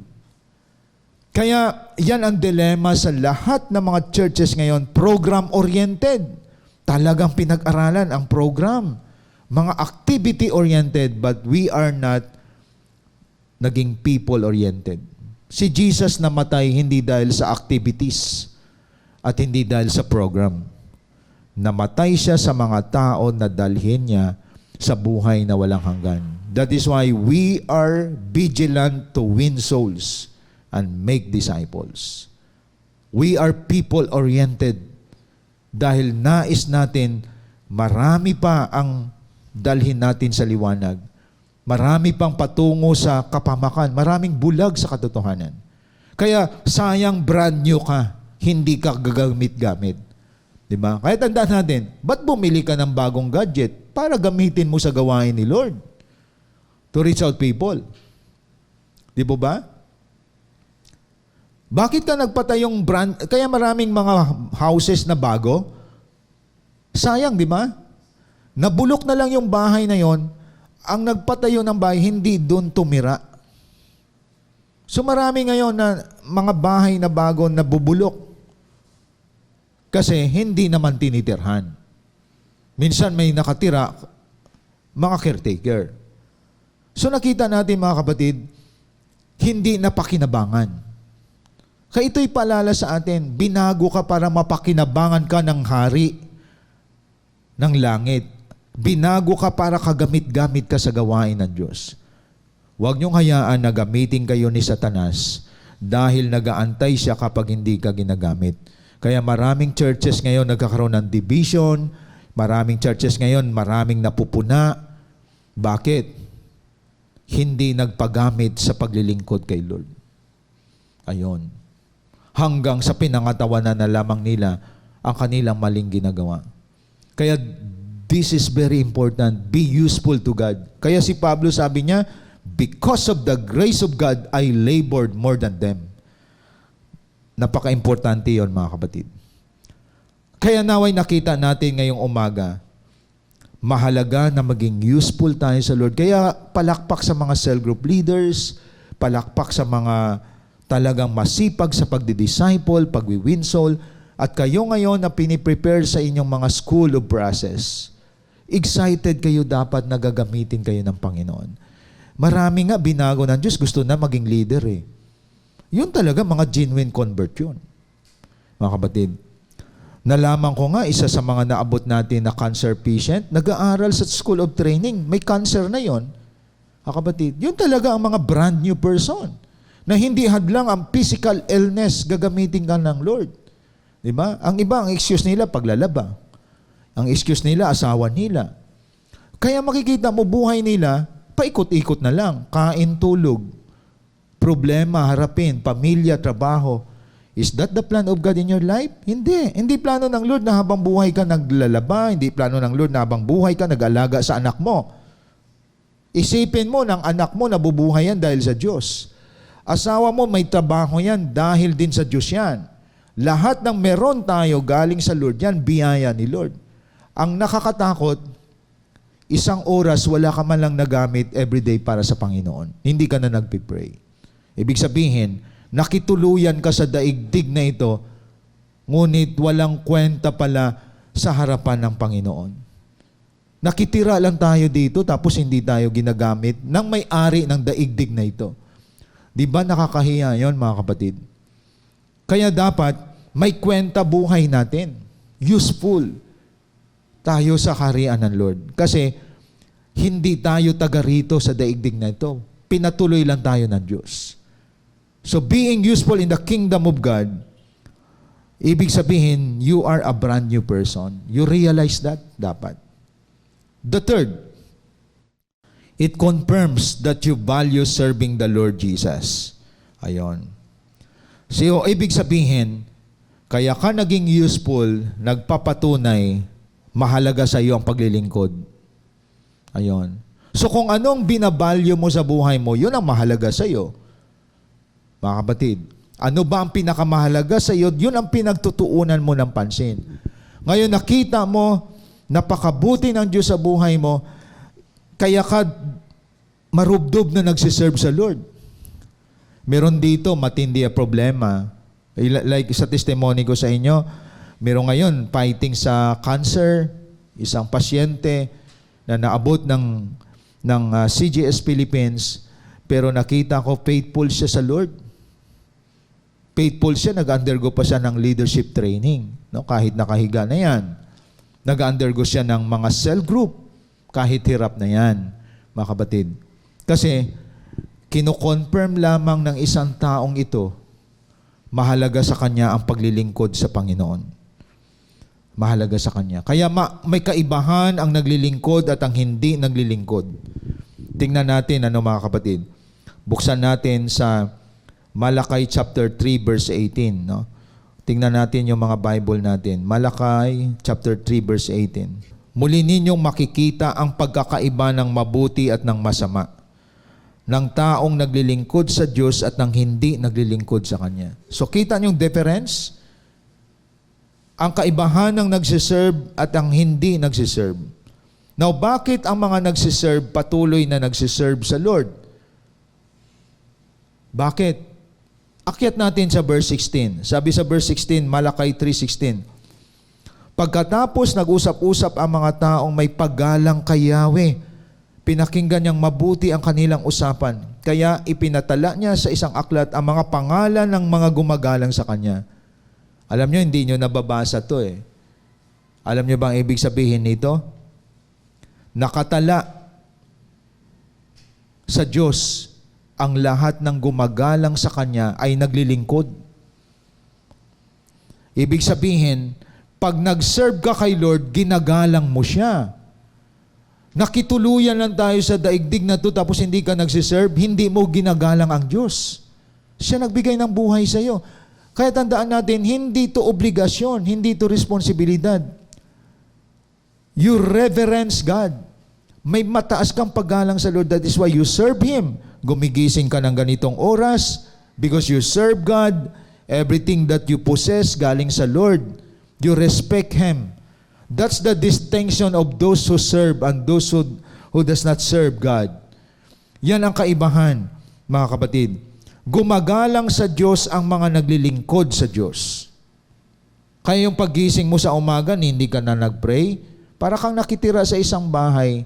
Kaya yan ang dilemma sa lahat ng mga churches ngayon, program-oriented. Talagang pinag-aralan ang program. Mga activity-oriented, but we are not naging people-oriented. Si Jesus namatay hindi dahil sa activities at hindi dahil sa program. Namatay siya sa mga tao na dalhin niya sa buhay na walang hanggan. That is why we are vigilant to win souls and make disciples. We are people-oriented dahil nais natin marami pa ang dalhin natin sa liwanag. Marami pang patungo sa kapamakan. Maraming bulag sa katotohanan. Kaya sayang brand new ka. Hindi ka gagamit-gamit. Diba? Kaya tandaan natin, ba't bumili ka ng bagong gadget? Para gamitin mo sa gawain ni Lord. To reach out people. Di po ba? Bakit ka nagpatayong brand? Kaya maraming mga houses na bago. Sayang, di ba? Nabulok na lang yung bahay na yon. Ang nagpatayo ng bahay, hindi doon tumira. So marami ngayon na mga bahay na bago na bubulok. Kasi hindi naman tinitirhan. Minsan may nakatira, mga caretaker. So nakita natin mga kapatid, hindi napakinabangan. Kaya ito'y paalala sa atin, binago ka para mapakinabangan ka ng hari ng langit. Binago ka para kagamit-gamit ka sa gawain ng Diyos. Huwag niyong hayaan na gamitin kayo ni Satanas dahil nagaantay siya kapag hindi ka ginagamit. Kaya maraming churches ngayon nagkakaroon ng division, maraming churches ngayon maraming napupuna. Bakit? Hindi nagpagamit sa paglilingkod kay Lord. Ayon. Hanggang sa pinangatawanan na lamang nila ang kanilang maling ginagawa. Kaya this is very important. Be useful to God. Kaya si Pablo sabi niya, because of the grace of God, I labored more than them. Napaka-importante yon mga kapatid. Kaya naway nakita natin ngayong umaga, mahalaga na maging useful tayo sa Lord. Kaya palakpak sa mga cell group leaders, palakpak sa mga talagang masipag sa pagdi-disciple, pagwi-win soul, at kayo ngayon na piniprepare sa inyong mga school of process. Excited kayo dapat na gagamitin kayo ng Panginoon. Marami nga binago ng Diyos, gusto na maging leader eh. Yun talaga mga genuine convert yun. Mga kapatid, nalaman ko nga isa sa mga naabot natin na cancer patient, nag-aaral sa school of training, may cancer na yon. Mga kapatid, yun talaga ang mga brand new person na hindi hadlang ang physical illness gagamitin ka ng Lord. Diba? Ang iba, ang excuse nila, paglalaba. Ang excuse nila, asawa nila. Kaya makikita mo, buhay nila, paikot-ikot na lang. Kain, tulog, problema, harapin, pamilya, trabaho. Is that the plan of God in your life? Hindi. Hindi plano ng Lord na habang buhay ka naglalaba. Hindi plano ng Lord na habang buhay ka nag-alaga sa anak mo. Isipin mo ng anak mo na bubuhay yan dahil sa Diyos. Asawa mo may trabaho yan dahil din sa Diyos yan. Lahat ng meron tayo galing sa Lord yan, biyaya ni Lord. Ang nakakatakot, isang oras wala ka man lang nagamit everyday para sa Panginoon. Hindi ka na nagpipray. Ibig sabihin, nakituluyan ka sa daigdig na ito, ngunit walang kwenta pala sa harapan ng Panginoon. Nakitira lang tayo dito tapos hindi tayo ginagamit ng may-ari ng daigdig na ito. Di ba nakakahiya yon, mga kapatid? Kaya dapat may kwenta buhay natin. Useful tayo sa kaharian ng Lord. Kasi hindi tayo taga rito sa daigdig na ito. Pinatuloy lang tayo ng Diyos. So being useful in the kingdom of God, ibig sabihin, you are a brand new person. You realize that dapat. The third, it confirms that you value serving the Lord Jesus. Ayon. So, ibig sabihin, kaya ka naging useful, nagpapatunay, mahalaga sa iyo ang paglilingkod. Ayon. So, kung anong binabalyo mo sa buhay mo, yun ang mahalaga sa iyo. Mga kapatid, ano ba ang pinakamahalaga sa iyo? Yun ang pinagtutuunan mo ng pansin. Ngayon, nakita mo, napakabuti ng Diyos sa buhay mo, kaya ka marubdob na nagsiserve sa Lord. Meron dito matindi ang problema. Like sa testimony ko sa inyo, meron ngayon fighting sa cancer, isang pasyente na naabot ng CGS Philippines, pero nakita ko faithful siya sa Lord. Faithful siya, nag-undergo pa siya ng leadership training, no? Kahit nakahiga na yan. Nag-undergo siya ng mga cell group, kahit hirap na yan, mga kapatid. Kasi, kino-confirm lamang ng isang taong ito, mahalaga sa kanya ang paglilingkod sa Panginoon. Mahalaga sa kanya. Kaya may kaibahan ang naglilingkod at ang hindi naglilingkod. Tingnan natin, mga kapatid. Buksan natin sa Malakay chapter 3, verse 18, no? Tingnan natin yung mga Bible natin. Malakay chapter 3 verse 18. Muli ninyong makikita ang pagkakaiba ng mabuti at ng masama, ng taong naglilingkod sa Diyos at ng hindi naglilingkod sa Kanya. So kita niyo yung difference? Ang kaibahan ng nagsiserve at ang hindi nagsiserve. Now, bakit ang mga nagsiserve patuloy na nagsiserve sa Lord? Bakit? Akyat natin sa verse 16. Sabi sa verse 16, Malakay 3:16. Pagkatapos nag-usap-usap ang mga taong may paggalang kay Yahweh, pinakinggan niyang mabuti ang kanilang usapan. Kaya ipinatala niya sa isang aklat ang mga pangalan ng mga gumagalang sa kanya. Alam niyo, hindi niyo nababasa to eh. Alam niyo bang ibig sabihin nito? Nakatala sa Diyos ang lahat ng gumagalang sa Kanya ay naglilingkod. Ibig sabihin, pag nag-serve ka kay Lord, ginagalang mo siya. Nakituluyan lang tayo sa daigdig na to tapos hindi ka nagsiserve, hindi mo ginagalang ang Diyos. Siya nagbigay ng buhay sa iyo. Kaya tandaan natin, hindi to obligasyon, hindi to responsibilidad. You reverence God. May mataas kang paggalang sa Lord. That is why you serve Him. Gumigising ka ng ganitong oras because you serve God. Everything that you possess galing sa Lord. You respect Him. That's the distinction of those who serve and those who does not serve God. Yan ang kaibahan, mga kapatid. Gumagalang sa Diyos ang mga naglilingkod sa Diyos. Kaya yung paggising mo sa umaga, hindi ka na nag-pray, para kang nakitira sa isang bahay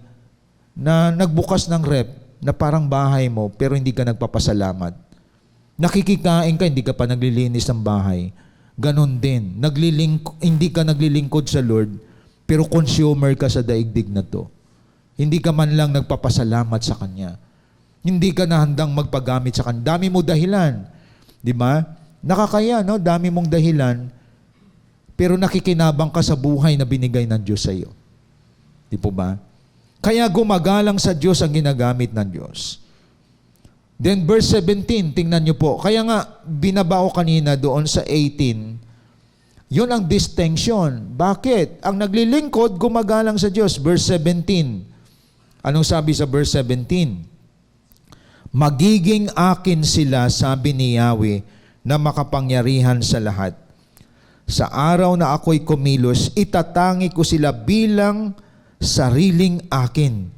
na nagbukas ng rep, na parang bahay mo, pero hindi ka nagpapasalamat. Nakikikain ka, hindi ka pa naglilinis ng bahay. Ganon din. Hindi ka naglilingkod sa Lord, pero consumer ka sa daigdig na to. Hindi ka man lang nagpapasalamat sa Kanya. Hindi ka na handang magpagamit sa Kanya. Dami mo dahilan. Di ba? Nakakaya, no? Dami mong dahilan, pero nakikinabang ka sa buhay na binigay ng Diyos sa iyo. Di po ba? Kaya gumagalang sa Diyos ang ginagamit ng Diyos. Then verse 17, tingnan nyo po. Kaya nga, binabao kanina doon sa 18, yun ang distinction. Bakit? Ang naglilingkod, gumagalang sa Diyos. Verse 17. Anong sabi sa verse 17? Magiging akin sila, sabi ni Yahweh, na makapangyarihan sa lahat. Sa araw na ako'y kumilos, itatangi ko sila bilang sariling akin.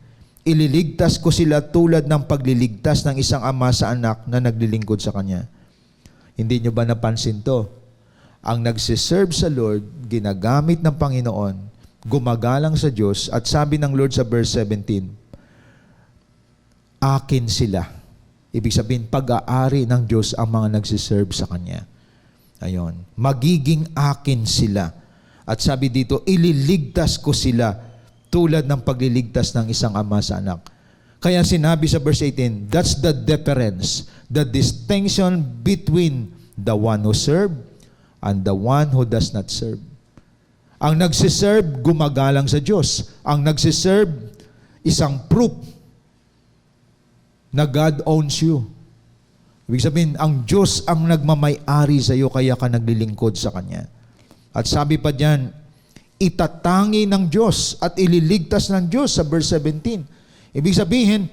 Ililigtas ko sila tulad ng pagliligtas ng isang ama sa anak na naglilingkod sa kanya. Hindi nyo ba napansin to? Ang nagsiserve sa Lord, ginagamit ng Panginoon, gumagalang sa Diyos, at sabi ng Lord sa verse 17, akin sila. Ibig sabihin, pag-aari ng Diyos ang mga nagsiserve sa Kanya. Ayon. Magiging akin sila. At sabi dito, ililigtas ko sila tulad ng pagliligtas ng isang ama sa anak. Kaya sinabi sa verse 18, that's the difference, the distinction between the one who serve and the one who does not serve. Ang nagsiserve, gumagalang sa Diyos. Ang nagsiserve, isang proof na God owns you. Ibig sabihin, ang Diyos ang nagmamay-ari sa iyo, kaya ka naglilingkod sa Kanya. At sabi pa diyan, itatangi ng Diyos at ililigtas ng Diyos sa verse 17. Ibig sabihin,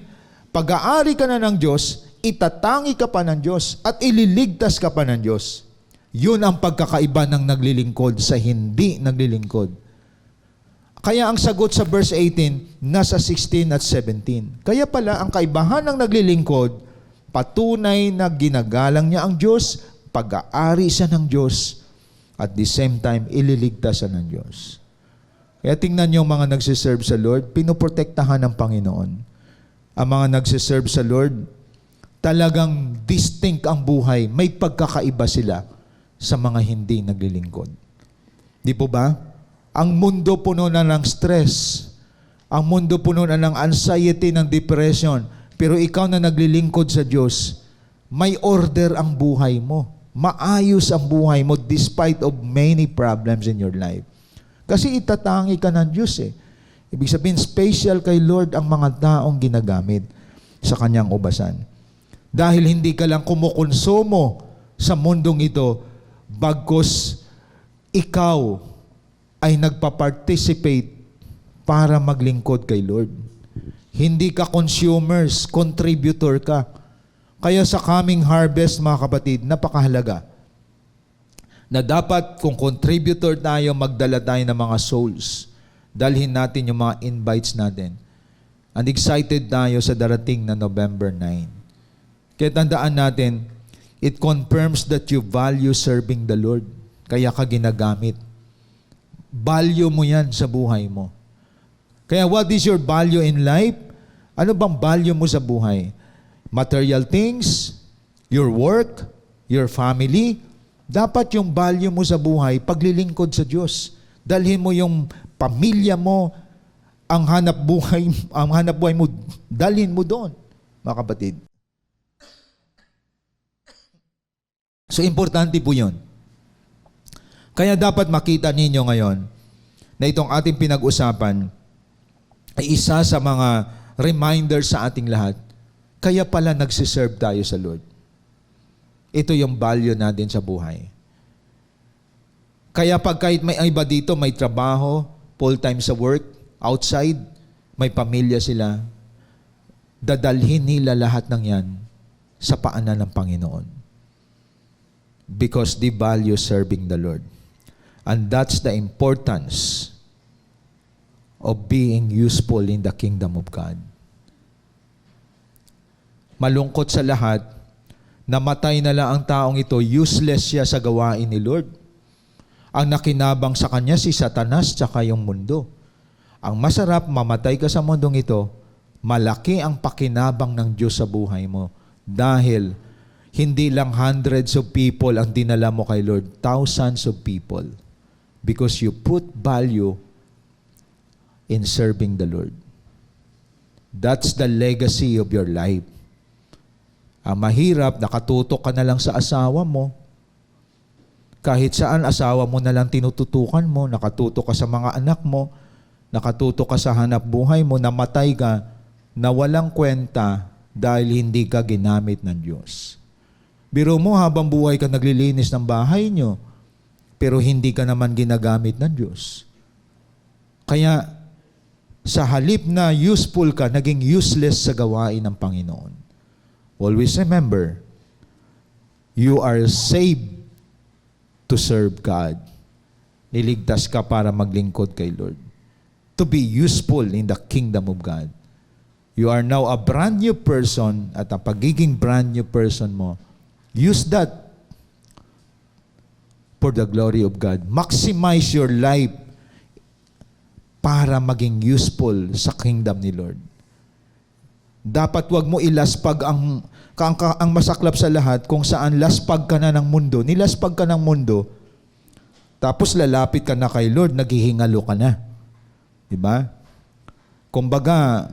pag-aari ka na ng Diyos, itatangi ka pa ng Diyos at ililigtas ka pa ng Diyos. Yun ang pagkakaiba ng naglilingkod sa hindi naglilingkod. Kaya ang sagot sa verse 18, nasa 16 at 17. Kaya pala, ang kaibahan ng naglilingkod, patunay na ginagalang niya ang Diyos, pag-aari siya ng Diyos, at the same time, ililigtas siya ng Diyos. Kaya tingnan niyo mga nagsiserve sa Lord, pinoprotektahan ng Panginoon. Ang mga nagsiserve sa Lord, talagang distinct ang buhay. May pagkakaiba sila sa mga hindi naglilingkod. Di po ba? Ang mundo puno na ng stress. Ang mundo puno na ng anxiety, ng depression. Pero ikaw na naglilingkod sa Diyos, may order ang buhay mo. Maayos ang buhay mo despite of many problems in your life. Kasi itatangi ka ng Diyos eh. Ibig sabihin, special kay Lord ang mga taong ginagamit sa Kanyang ubasan. Dahil hindi ka lang kumukonsumo sa mundong ito, bagkus ikaw ay nagpa-participate para maglingkod kay Lord. Hindi ka consumers, contributor ka. Kaya sa coming harvest, mga kapatid, napakahalaga na dapat kung contributor tayo, magdala tayo ng mga souls. Dalhin natin yung mga invites natin. And excited tayo sa darating na November 9. Kaya tandaan natin, it confirms that you value serving the Lord. Kaya ka ginagamit. Value mo yan sa buhay mo. Kaya what is your value in life? Ano bang value mo sa buhay? Material things, your work, your family. Dapat yung value mo sa buhay, paglilingkod sa Diyos. Dalhin mo yung pamilya mo, ang hanap buhay mo, dalhin mo doon, mga kapatid. So, importante po yun. Kaya dapat makita ninyo ngayon na itong ating pinag-usapan ay isa sa mga reminders sa ating lahat. Kaya pala nagsiserve tayo sa Lord. Ito yung value natin sa buhay. Kaya pag kahit may iba dito, may trabaho, full-time sa work, outside, may pamilya sila, dadalhin nila lahat ng yan sa paanan ng Panginoon. Because they value serving the Lord. And that's the importance of being useful in the kingdom of God. Malungkot sa lahat, namatay na lang ang taong ito, useless siya sa gawain ni Lord. Ang nakinabang sa kanya si Satanas tsaka yung mundo. Ang masarap, mamatay ka sa mundong ito, malaki ang pakinabang ng Diyos sa buhay mo. Dahil hindi lang hundreds of people ang dinala mo kay Lord, thousands of people. Because you put value in serving the Lord. That's the legacy of your life. Ang mahirap, nakatutok ka na lang sa asawa mo. Kahit saan, asawa mo na lang tinututukan mo, nakatutok ka sa mga anak mo, nakatutok ka sa hanap buhay mo, namatay ka, na walang kwenta dahil hindi ka ginamit ng Diyos. Biro mo, habang buhay ka naglilinis ng bahay nyo, pero hindi ka naman ginagamit ng Diyos. Kaya, sa halip na useful ka, naging useless sa gawain ng Panginoon. Always remember, you are saved to serve God. Niligtas ka para maglingkod kay Lord. To be useful in the kingdom of God. You are now a brand new person at ang pagiging brand new person mo, use that for the glory of God. Maximize your life para maging useful sa kingdom ni Lord. Dapat wag mo ilaspag ang masaklap sa lahat kung saan laspag ka na ng mundo. Nilaspag ka ng mundo, tapos lalapit ka na kay Lord, naghihingalo ka na. Diba? Kumbaga,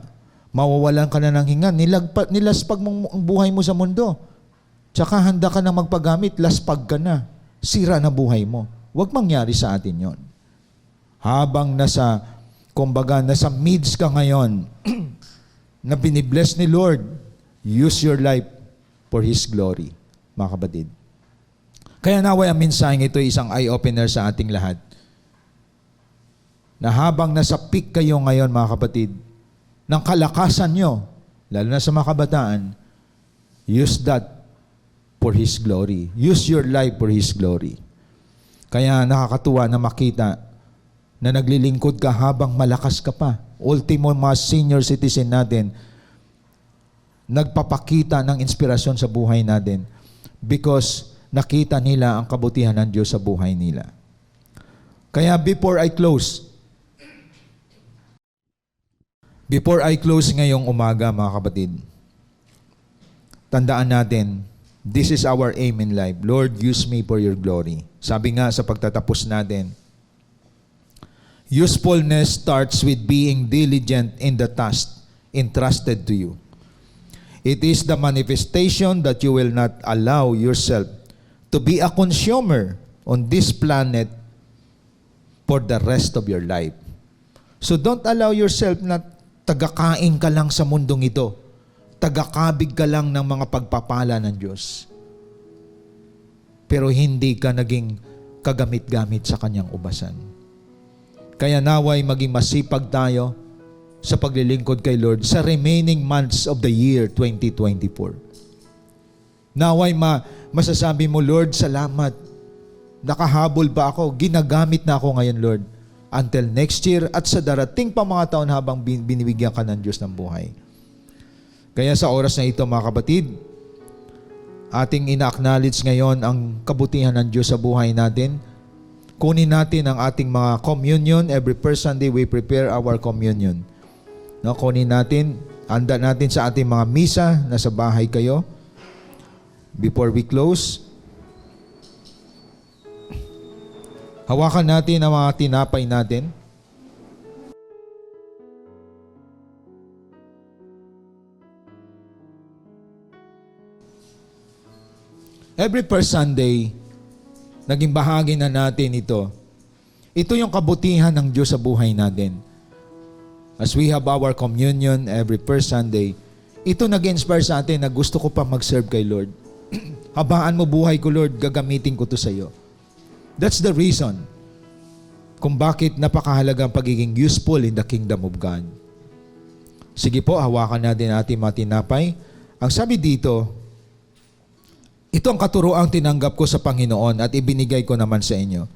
mawawalan ka na ng hinga, nilaspag mo ang buhay mo sa mundo. Tsaka handa ka na magpagamit, laspag ka na. Sira na buhay mo. Huwag mangyari sa atin yon. Habang nasa midst ka ngayon, na binibless ni Lord, use your life for His glory, mga kapatid. Kaya naway ang mensaheng ito ay isang eye-opener sa ating lahat. Na habang nasa peak kayo ngayon, mga kapatid, ng kalakasan nyo, lalo na sa mga kabataan, use that for His glory. Use your life for His glory. Kaya nakakatuwa na makita na naglilingkod ka habang malakas ka pa. Ultimo, mga senior citizen natin, nagpapakita ng inspirasyon sa buhay natin because nakita nila ang kabutihan ng Diyos sa buhay nila. Kaya before I close ngayong umaga, mga kapatid, tandaan natin, this is our aim in life. Lord, use me for your glory. Sabi nga sa pagtatapos natin, usefulness starts with being diligent in the task entrusted to you. It is the manifestation that you will not allow yourself to be a consumer on this planet for the rest of your life. So don't allow yourself na tagakain ka lang sa mundong ito. Tagakabig ka lang ng mga pagpapala ng Diyos. Pero hindi ka naging kagamit-gamit sa Kanyang ubasan. Kaya naway maging masipag tayo sa paglilingkod kay Lord sa remaining months of the year 2024. Naway masasabi mo, Lord, salamat. Nakahabol ba ako? Ginagamit na ako ngayon, Lord. Until next year at sa darating pa mga taon habang binibigyan ka ng Diyos ng buhay. Kaya sa oras na ito, mga kapatid, ating ina-acknowledge ngayon ang kabutihan ng Diyos sa buhay natin. Kunin natin ang ating mga communion. Every first Sunday, we prepare our communion. No, kunin natin, handa natin sa ating mga misa, nasa bahay kayo. Before we close, hawakan natin ang mga tinapay natin. Every first Sunday, naging bahagi na natin ito. Ito yung kabutihan ng Diyos sa buhay natin. As we have our communion every first Sunday, ito nag-inspire sa atin na gusto ko pa mag-serve kay Lord. Habaan mo buhay ko, Lord, gagamitin ko to sa iyo. That's the reason kung bakit napakahalaga ang pagiging useful in the kingdom of God. Sige po, hawakan natin ating mga tinapay. Ang sabi dito, ito ang katuroang tinanggap ko sa Panginoon at ibinigay ko naman sa inyo.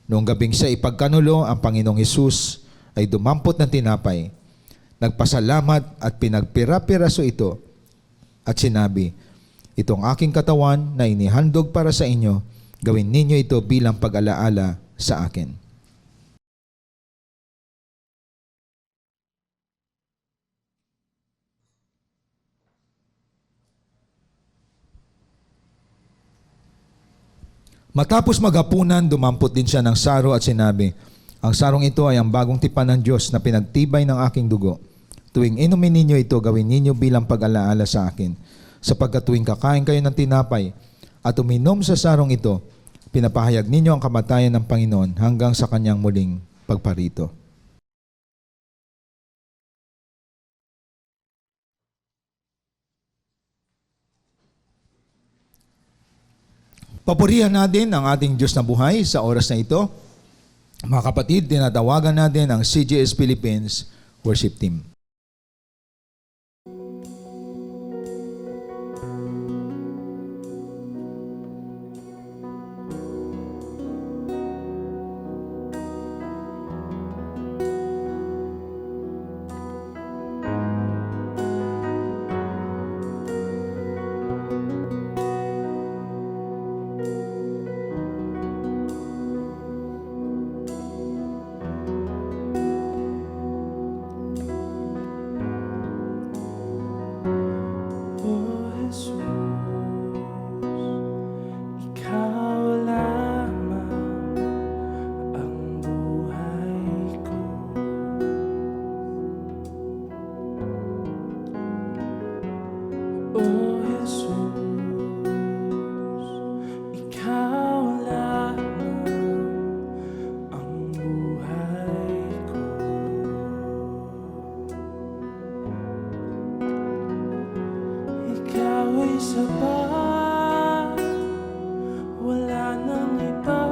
Noong gabing siya ipagkanulo, ang Panginoong Hesus ay dumampot ng tinapay, nagpasalamat at pinagpira-piraso ito at sinabi, itong aking katawan na inihandog para sa inyo, gawin ninyo ito bilang pag-alaala sa akin. Matapos maghapunan, dumampot din siya ng saro at sinabi, ang sarong ito ay ang bagong tipan ng Diyos na pinagtibay ng aking dugo. Tuwing inumin ninyo ito, gawin ninyo bilang pag-alaala sa akin. Sapagkat tuwing kakain kayo ng tinapay at uminom sa sarong ito, pinapahayag ninyo ang kamatayan ng Panginoon hanggang sa kanyang muling pagparito. Papurihan natin ang ating Diyos na buhay sa oras na ito. Mga kapatid, tinatawagan natin ang CGS Philippines Worship Team. isa pa, wala nang iba.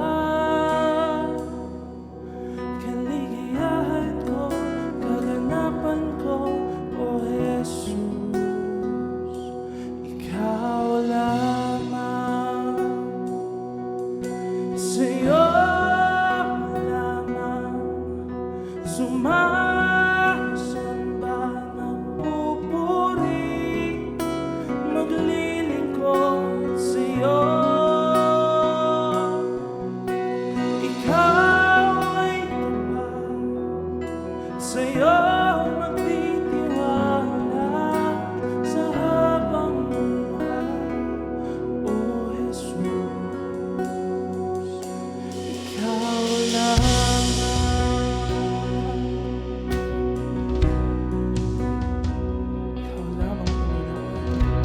Kaligayahan ko, kaganapan ko, O Jesus, Ikaw lamang. Sa'yo lamang sumasamba ng pupuri, maglilingkod sa'yo. Ikaw ay tapat, sa'yo magtitiwala sa habang buhay, O Jesus, Ikaw lamang. Ikaw lamang, Panginoon.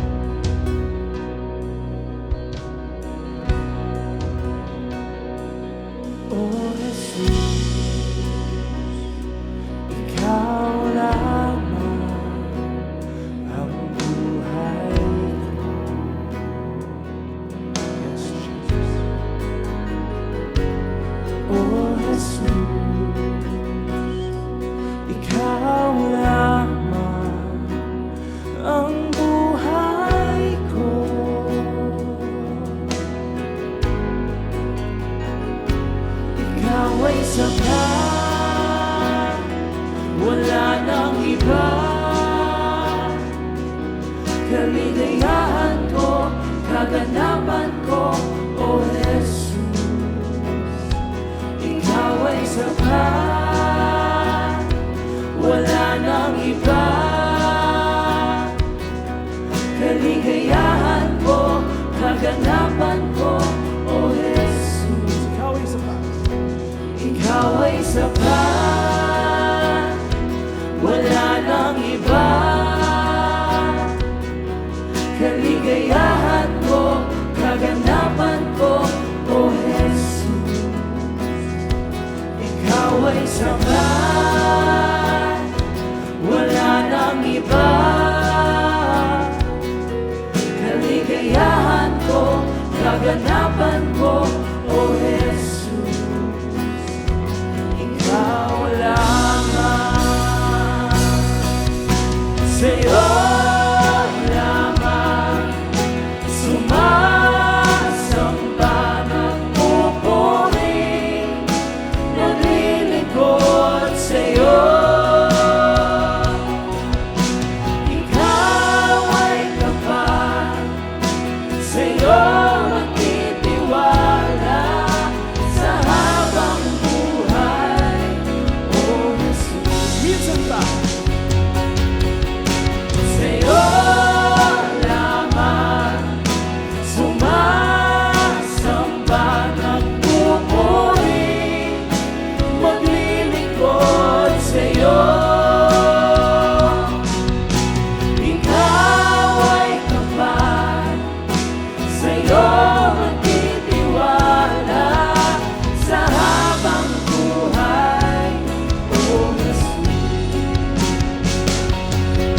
O Jesus, Ikaw lamang ang buhay ko. Yes, Jesus. O Jesus, Ikaw lamang ang buhay ko. Ikaw ay sapat, wala nang iba. Kaligayahan ko, kaganapan ko, O Jesus, Ikaw ay sapat, wala nang iba. Kaligayahan ko, kaganapan ko, O Jesus, Ikaw ay sapat. Ikaw ay sapat, wala nang iba. Kaligayahan ko, kaganapan ko, O Jesus, Ikaw ay sapat, wala nang iba. Kaligayahan ko, kaganapan ko, O Jesus, Ikaw lamang. Sa'yo lamang sumasamba ng pupuri, naglilingkod sa'yo. Ikaw ay tapat, sa'yo magtitiwala sa habang buhay, O Jesus. Minsan pa. Sa'yo lamang sumasamba ng pupuri, maglilingkod sa'yo. Ikaw ay tapat, sa'yo magtitiwala sa habang buhay, O Jesus.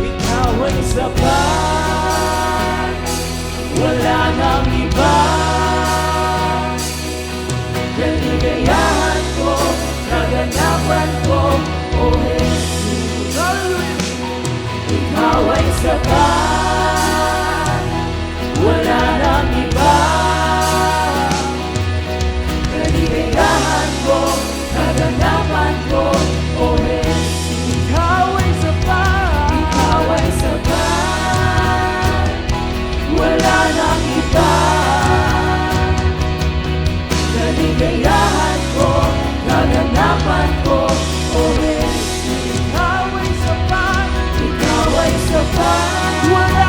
Ikaw ay sapat, wala nang iba. Kaligayahan ko, kaganapan ko, O Jesus. Ikaw ay sapat, wala nang iba. Kaligayahan ko, kaganapan ko, O Jesus. Ikaw ay sapat, Ikaw ay sapat, wala nang iba. Kaligayahan ko, kaganapan ko, O Jesus. Ikaw ay sapat, Ikaw ay sapat, wala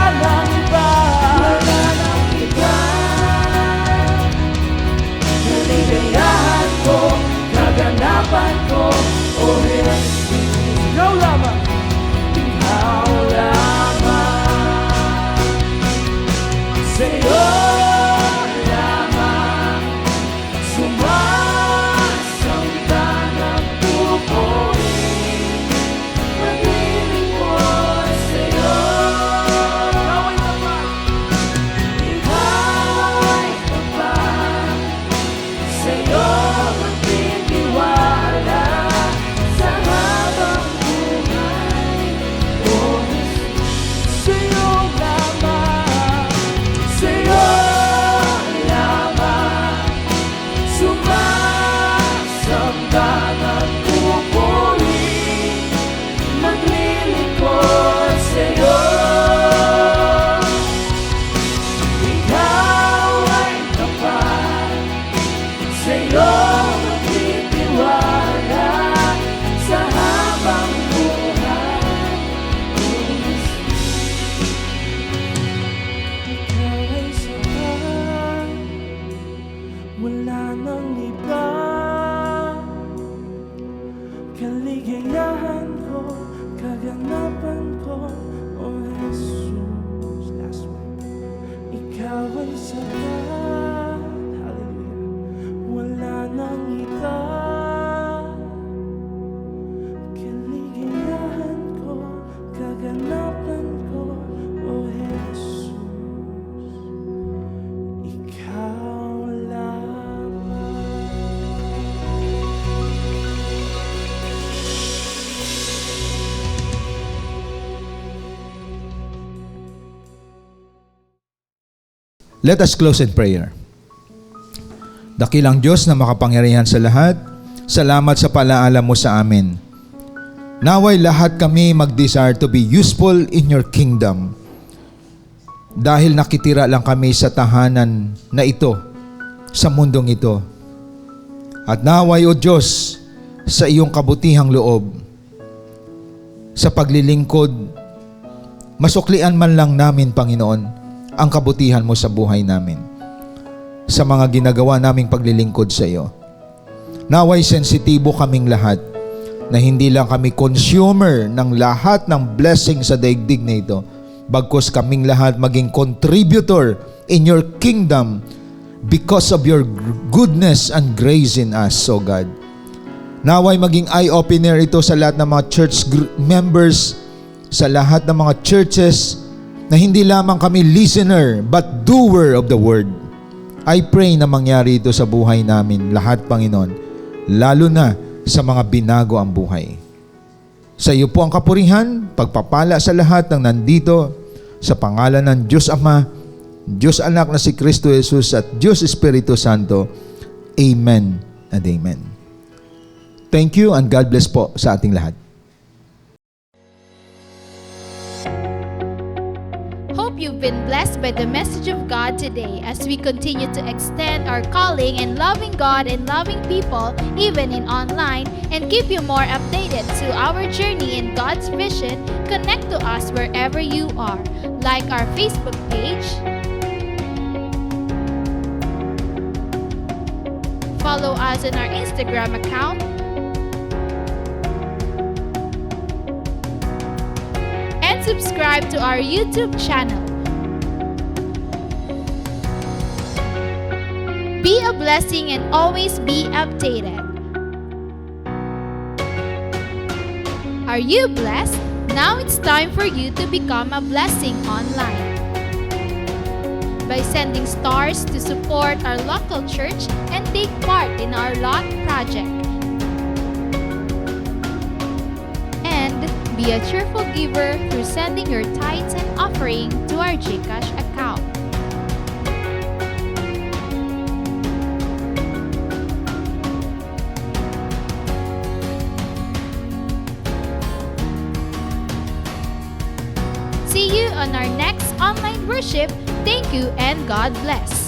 Let us close in prayer. Dakilang Diyos na makapangyarihan sa lahat, salamat sa palaala mo sa amin. Naway lahat kami mag-desire to be useful in your kingdom. Dahil nakitira lang kami sa tahanan na ito, sa mundong ito. At naway, O Diyos, sa iyong kabutihang loob, sa paglilingkod, masuklian man lang namin, Panginoon, ang kabutihan mo sa buhay namin, sa mga ginagawa naming paglilingkod sa iyo. Naway sensitibo kaming lahat na hindi lang kami consumer ng lahat ng blessing sa daigdig na ito, bagkus kaming lahat maging contributor in your kingdom because of your goodness and grace in us, O God. Naway maging eye-opener ito sa lahat ng mga church members, sa lahat ng mga churches, na hindi lamang kami listener but doer of the word. I pray na mangyari ito sa buhay namin lahat, Panginoon, lalo na sa mga binago ang buhay. Sa iyo po ang kapurihan, pagpapala sa lahat ng nandito, sa pangalan ng Diyos Ama, Diyos Anak na si Kristo Jesus at Diyos Espiritu Santo. Amen and amen. Thank you and God bless po sa ating lahat. Hope you've been blessed by the message of God today as we continue to extend our calling in loving God and loving people even in online, and keep you more updated to our journey in God's vision. Connect to us wherever you are. Like our Facebook page, follow us on our Instagram account, and subscribe to our YouTube channel. Be a blessing and always be updated. Are you blessed? Now it's time for you to become a blessing online by sending stars to support our local church and take part in our LOT project. And be a cheerful giver through sending your tithes and offering to our GCash account. See you on our next online worship. Thank you and God bless.